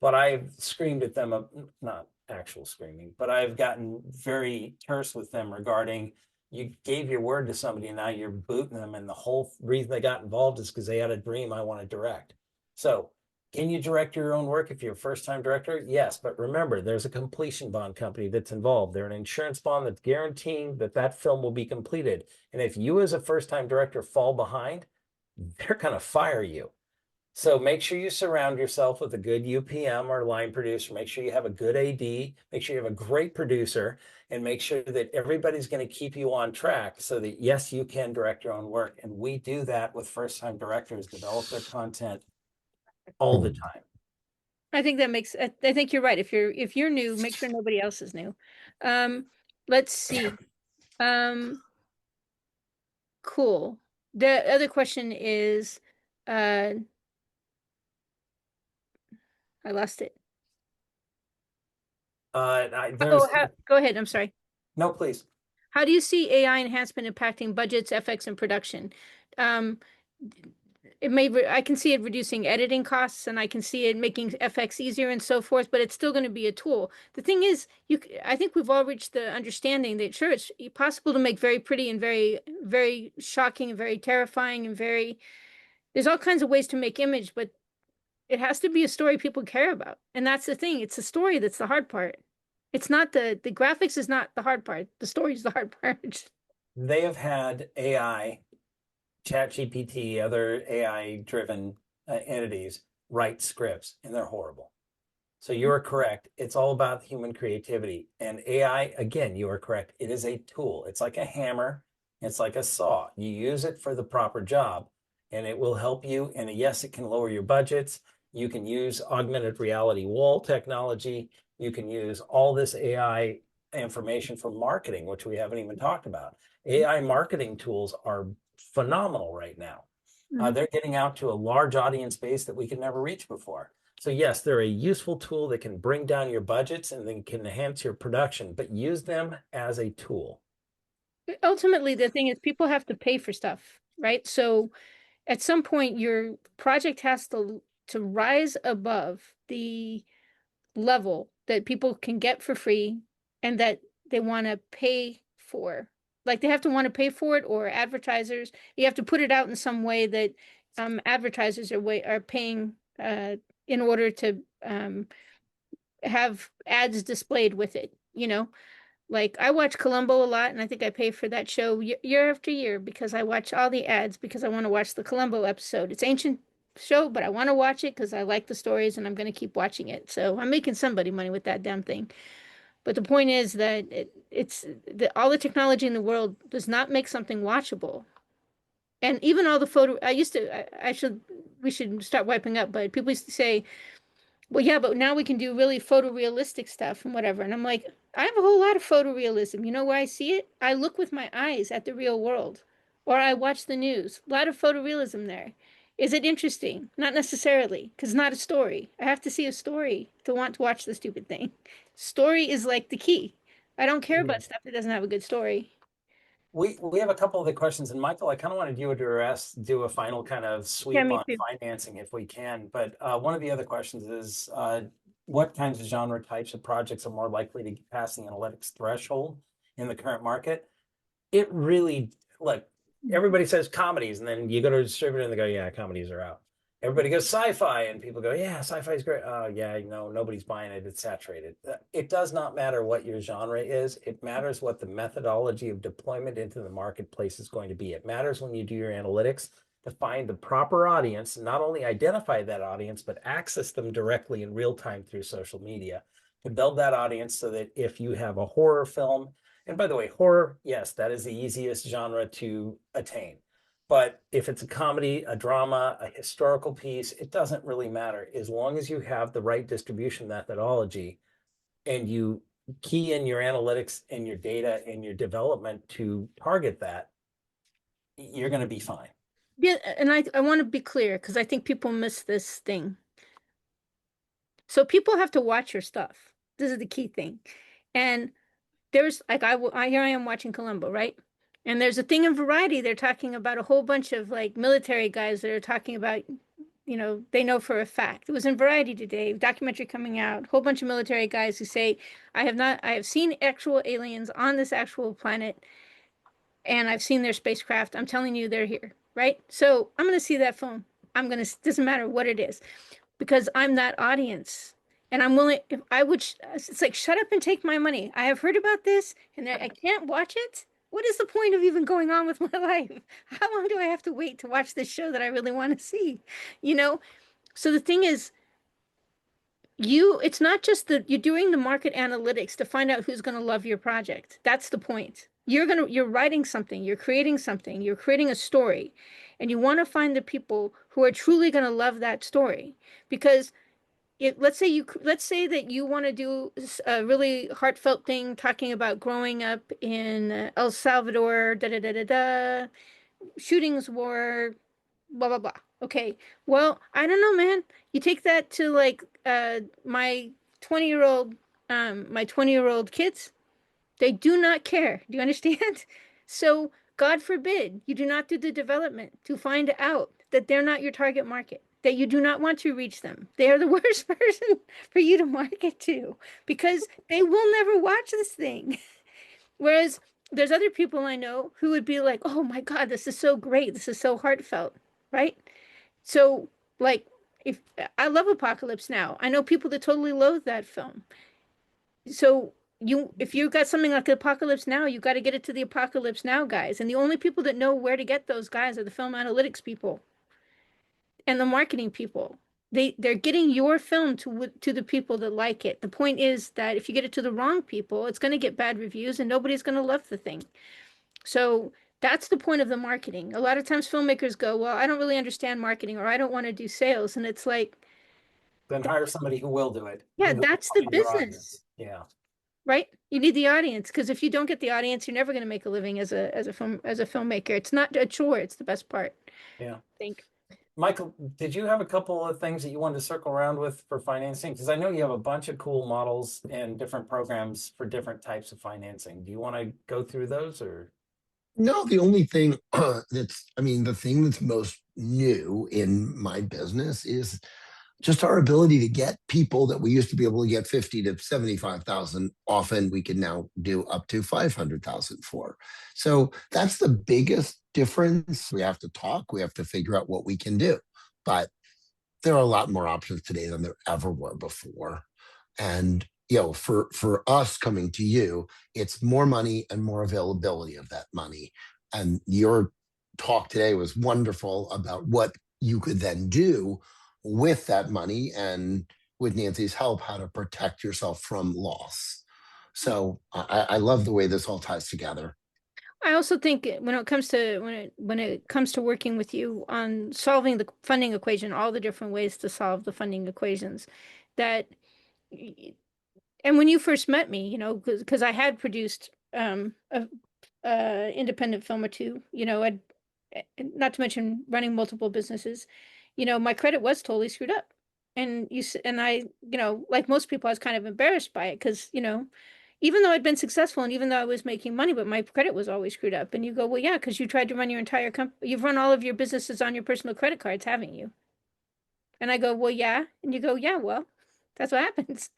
[SPEAKER 2] But I've screamed at them, not actual screaming, but I've gotten very terse with them regarding you gave your word to somebody and now you're booting them. And the whole reason they got involved is because they had a dream I want to direct. So can you direct your own work if you're a first-time director? Yes, but remember, there's a completion bond company that's involved. They're an insurance bond that's guaranteeing that film will be completed. And if you as a first-time director fall behind, they're going to fire you. So make sure you surround yourself with a good UPM or line producer. Make sure you have a good AD. Make sure you have a great producer, and make sure that everybody's going to keep you on track so that, yes, you can direct your own work. And we do that with first-time directors, develop their content all the time.
[SPEAKER 1] I think that makes, I think you're right. If you're new, make sure nobody else is new. Let's see. Cool. The other question is, I lost it. Go ahead. I'm sorry.
[SPEAKER 2] No, please.
[SPEAKER 1] How do you see AI enhancement impacting budgets, FX, and production? I can see it reducing editing costs, and I can see it making FX easier and so forth, but it's still going to be a tool. The thing is, I think we've all reached the understanding that sure, it's possible to make very pretty and very, very shocking and very terrifying and there's all kinds of ways to make image, but it has to be a story people care about. And that's the thing. It's the story that's the hard part. It's not the graphics is not the hard part. The story is the hard part.
[SPEAKER 2] They have had AI, ChatGPT, other AI-driven entities write scripts, and they're horrible. So you are correct. It's all about human creativity. And AI, again, you are correct. It is a tool. It's like a hammer. It's like a saw. You use it for the proper job. and it will help you. And yes, it can lower your budgets. You can use augmented reality wall technology. You can use all this AI information for marketing, which we haven't even talked about. AI marketing tools are phenomenal right now. They're getting out to a large audience base that we could never reach before. So yes, they're a useful tool that can bring down your budgets and then can enhance your production, but use them as a tool.
[SPEAKER 1] Ultimately, the thing is people have to pay for stuff, right? So at some point your project has to rise above the level that people can get for free and that they want to pay for. Like they have to want to pay for it, or advertisers, you have to put it out in some way that advertisers are paying in order to have ads displayed with it, you know? Like I watch Columbo a lot, and I think I pay for that show year after year because I watch all the ads because I want to watch the Columbo episode. It's ancient show, but I want to watch it because I like the stories and I'm going to keep watching it. So I'm making somebody money with that damn thing. But the point is that all the technology in the world does not make something watchable. And even all the photo, we should start wiping up, but people used to say, well, yeah, but now we can do really photorealistic stuff and whatever. And I'm like, I have a whole lot of photorealism. You know where I see it? I look with my eyes at the real world, or I watch the news. A lot of photorealism there. Is it interesting? Not necessarily, because it's not a story. I have to see a story to want to watch the stupid thing. Story is like the key. I don't care about stuff that doesn't have a good story.
[SPEAKER 2] We have a couple of the questions, and Michael, I kind of wanted you to do a final kind of
[SPEAKER 1] Yeah,
[SPEAKER 2] sweep
[SPEAKER 1] me
[SPEAKER 2] on
[SPEAKER 1] too.
[SPEAKER 2] financing if we can. But one of the other questions is what kinds of genre types of projects are more likely to get past the analytics threshold in the current market? It really, like, everybody says comedies, and then you go to a distributor and they go, yeah, comedies are out. Everybody goes sci-fi, and people go, yeah, sci-fi is great. Oh, yeah, nobody's buying it. It's saturated. It does not matter what your genre is. It matters what the methodology of deployment into the marketplace is going to be. It matters when you do your analytics to find the proper audience, not only identify that audience, but access them directly in real time through social media to build that audience so that if you have a horror film, and by the way, horror, yes, that is the easiest genre to attain. But if it's a comedy, a drama, a historical piece, it doesn't really matter. As long as you have the right distribution methodology and you key in your analytics and your data and your development to target that, you're going to be fine.
[SPEAKER 1] Yeah, and I want to be clear because I think people miss this thing. So people have to watch your stuff. This is the key thing. And there's like here I am watching Columbo, right? And there's a thing in Variety, they're talking about a whole bunch of like military guys that are talking about, they know for a fact. It was in Variety today, documentary coming out, whole bunch of military guys who say, I have seen actual aliens on this actual planet, and I've seen their spacecraft. I'm telling you, they're here, right? So I'm gonna see that film. Doesn't matter what it is, because I'm that audience. And I'm willing, if I would, it's like, shut up and take my money. I have heard about this and I can't watch it. What is the point of even going on with my life? How long do I have to wait to watch this show that I really want to see? You know? So the thing is, it's not just that you're doing the market analytics to find out who's going to love your project. That's the point. You're writing something, you're creating something, you're creating a story, and you want to find the people who are truly going to love that story. Because let's say that you want to do a really heartfelt thing talking about growing up in El Salvador, da da da da da, shootings, war, blah blah blah. Okay, well, I don't know, man. You take that to like my 20-year-old my 20-year-old kids, they do not care. Do you understand? So God forbid you do not do the development to find out that they're not your target market, that you do not want to reach them. They are the worst person for you to market to because they will never watch this thing. Whereas there's other people I know who would be like, oh my God, this is so great. This is so heartfelt, right? So, like, if I love Apocalypse Now, I know people that totally loathe that film. So if you got something like Apocalypse Now, you got to get it to the Apocalypse Now guys. And the only people that know where to get those guys are the film analytics people and the marketing people. They're getting your film to the people that like it. The point is that if you get it to the wrong people, it's going to get bad reviews and nobody's going to love the thing. So That's the point of the marketing. A lot of times filmmakers go, well, I don't really understand marketing, or I don't want to do sales. And it's like,
[SPEAKER 2] Then hire somebody who will do it.
[SPEAKER 1] yeah,
[SPEAKER 2] and who will
[SPEAKER 1] that's the
[SPEAKER 2] find your
[SPEAKER 1] business,
[SPEAKER 2] audience. Yeah.
[SPEAKER 1] right? You need the audience, because if you don't get the audience, you're never going to make a living as a filmmaker. It's not a chore, it's the best part,
[SPEAKER 2] Yeah.
[SPEAKER 1] I think.
[SPEAKER 2] Michael, did you have a couple of things that you wanted to circle around with for financing? Because I know you have a bunch of cool models and different programs for different types of financing. Do you want to go through those, or?
[SPEAKER 3] No, the only thing the thing that's most new in my business is just our ability to get people that we used to be able to get 50 to 75,000. Often we can now do up to 500,000 for. So that's the biggest difference. We have to talk, we have to figure out what we can do. But there are a lot more options today than there ever were before. And for us coming to you, it's more money and more availability of that money. And your talk today was wonderful about what you could then do with that money, and with Nancy's help, how to protect yourself from loss. So I love the way this all ties together.
[SPEAKER 1] I also think when it comes to when it comes to working with you on solving the funding equation, all the different ways to solve the funding equations, that and when you first met me, because I had produced a independent film or two, I'd, not to mention running multiple businesses, my credit was totally screwed up. And and I, like most people, I was kind of embarrassed by it because, even though I'd been successful and even though I was making money, but my credit was always screwed up. And you go, well, yeah, because you tried to run your entire company, you've run all of your businesses on your personal credit cards, haven't you? And I go, well, yeah. And you go, yeah, well, that's what happens.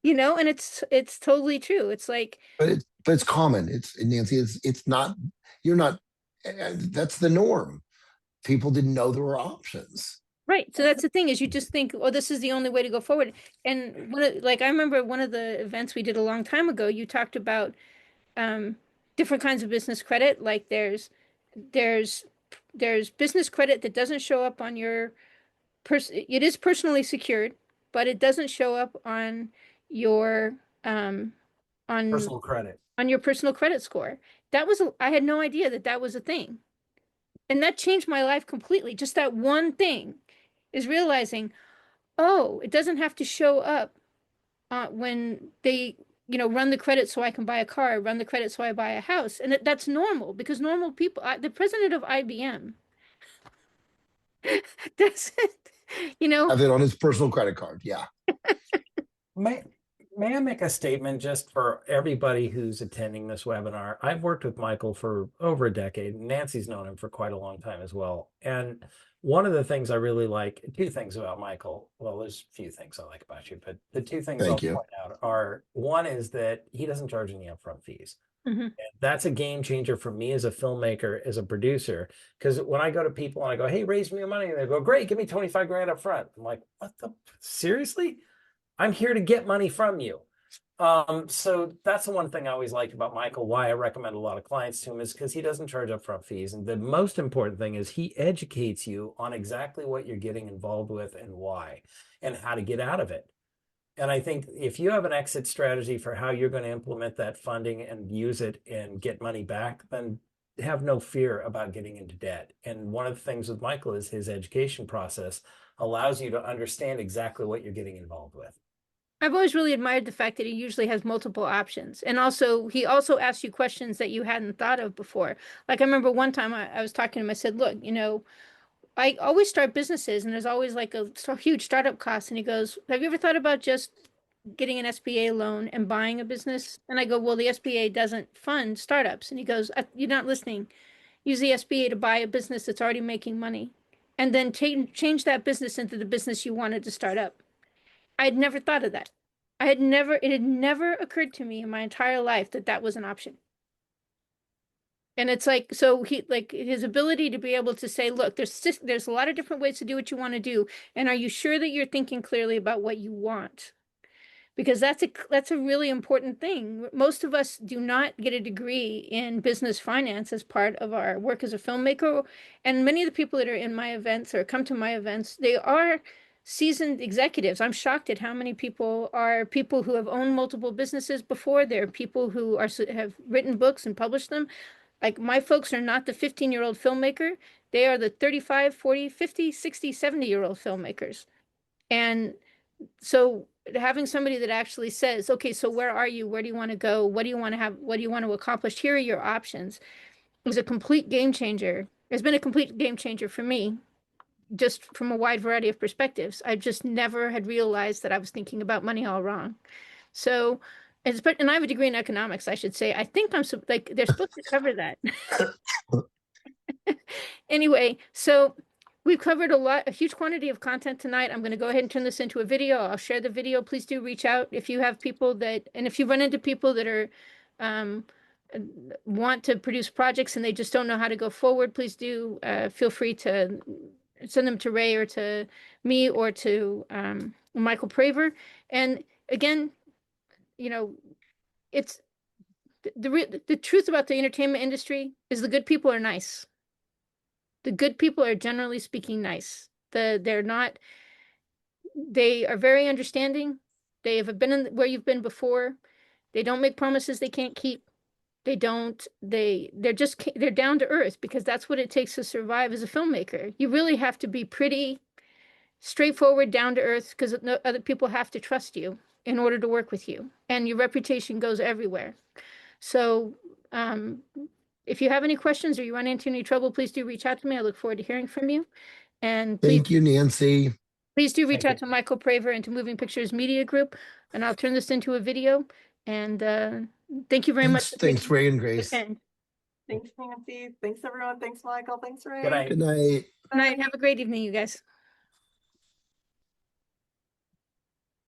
[SPEAKER 1] And it's totally true. It's like,
[SPEAKER 3] But it's common. It's Nancy. It's not. You're not. That's the norm. People didn't know there were options.
[SPEAKER 1] right. So that's the thing, is you just think, oh, this is the only way to go forward. And like I remember one of the events we did a long time ago, you talked about um different kinds of business credit. Like there's business credit that doesn't show up on your it is personally secured, but it doesn't show up on your on
[SPEAKER 2] Personal credit.
[SPEAKER 1] on your personal credit score. I had no idea that that was a thing. And that changed my life completely. Just that one thing is realizing, oh, it doesn't have to show up when they, run the credit so I can buy a car, run the credit so I buy a house. And that's normal, because normal people, the president of IBM does it,
[SPEAKER 3] Have it on his personal credit card. Yeah.
[SPEAKER 2] May, may I make a statement just for everybody who's attending this webinar? I've worked with Michael for over a decade. Nancy's known him for quite a long time as well. And one of the things I really like, two things about Michael, well, there's a few things I like about you, but the two things I'll
[SPEAKER 3] Thank you.
[SPEAKER 2] point out are, one is that he doesn't charge any upfront fees.
[SPEAKER 1] Mhm.
[SPEAKER 2] And that's a game changer for me as a filmmaker, as a producer. Because when I go to people and I go, hey, raise me your money, and they go, great, give me 25 grand up front. I'm like, what the, seriously? I'm here to get money from you. So that's the one thing I always liked about Michael, why I recommend a lot of clients to him, is because he doesn't charge upfront fees. And the most important thing is he educates you on exactly what you're getting involved with and why, and how to get out of it. And I think if you have an exit strategy for how you're going to implement that funding and use it and get money back, then have no fear about getting into debt. And one of the things with Michael is his education process allows you to understand exactly what you're getting involved with.
[SPEAKER 1] I've always really admired the fact that he usually has multiple options. And also, he also asks you questions that you hadn't thought of before. Like I remember one time I was talking to him, I said, look, I always start businesses and there's always like a huge startup cost. And he goes, have you ever thought about just getting an SBA loan and buying a business? And I go, well, the SBA doesn't fund startups. And he goes, you're not listening. Use the SBA to buy a business that's already making money, and then change that business into the business you wanted to start up. I had never thought of that. It had never occurred to me in my entire life that that was an option. And it's like, so his ability to be able to say, look, there's a lot of different ways to do what you want to do. And are you sure that you're thinking clearly about what you want? Because that's a really important thing. Most of us do not get a degree in business finance as part of our work as a filmmaker. And many of the people that are in my events or come to my events, they are seasoned executives. I'm shocked at how many people are people who have owned multiple businesses before. There are people who have written books and published them. Like my folks are not the 15-year-old filmmaker. They are the 35, 40, 50, 60, 70-year-old filmmakers. And so having somebody that actually says, okay, so where are you? Where do you want to go? What do you want to have? What do you want to accomplish? Here are your options. It was a complete game changer. It's been a complete game changer for me, just from a wide variety of perspectives. I just never had realized that I was thinking about money all wrong. So, and I have a degree in economics, I should say. I think like, they're supposed to cover that. Anyway, so we've covered a huge quantity of content tonight. I'm going to go ahead and turn this into a video. I'll share the video. Please do reach out if you have people that, and if you run into people that are, want to produce projects and they just don't know how to go forward, please do feel free to send them to Ray or to me or to Michael Praver. And again, you know, it's the truth about the entertainment industry is the good people are nice. The good people are generally speaking nice. They are very understanding. They have been where you've been before. They don't make promises they can't keep. They're down to earth because that's what it takes to survive as a filmmaker. You really have to be pretty straightforward, down to earth, because other people have to trust you in order to work with you. And your reputation goes everywhere. So, if you have any questions or you run into any trouble, please do reach out to me. I look forward to hearing from you. And
[SPEAKER 3] Thank you, Nancy.
[SPEAKER 1] please do reach
[SPEAKER 2] Thank
[SPEAKER 1] out to Michael Praver and to Moving Pictures Media Group, and I'll turn this into a video. And thank you very much.
[SPEAKER 3] Thanks, Ray and Grace.
[SPEAKER 1] And
[SPEAKER 4] Thanks, Nancy. Thanks, everyone. Thanks, Michael. Thanks, Ray.
[SPEAKER 2] Good night.
[SPEAKER 3] Good night.
[SPEAKER 1] good night. Have a great evening, you guys.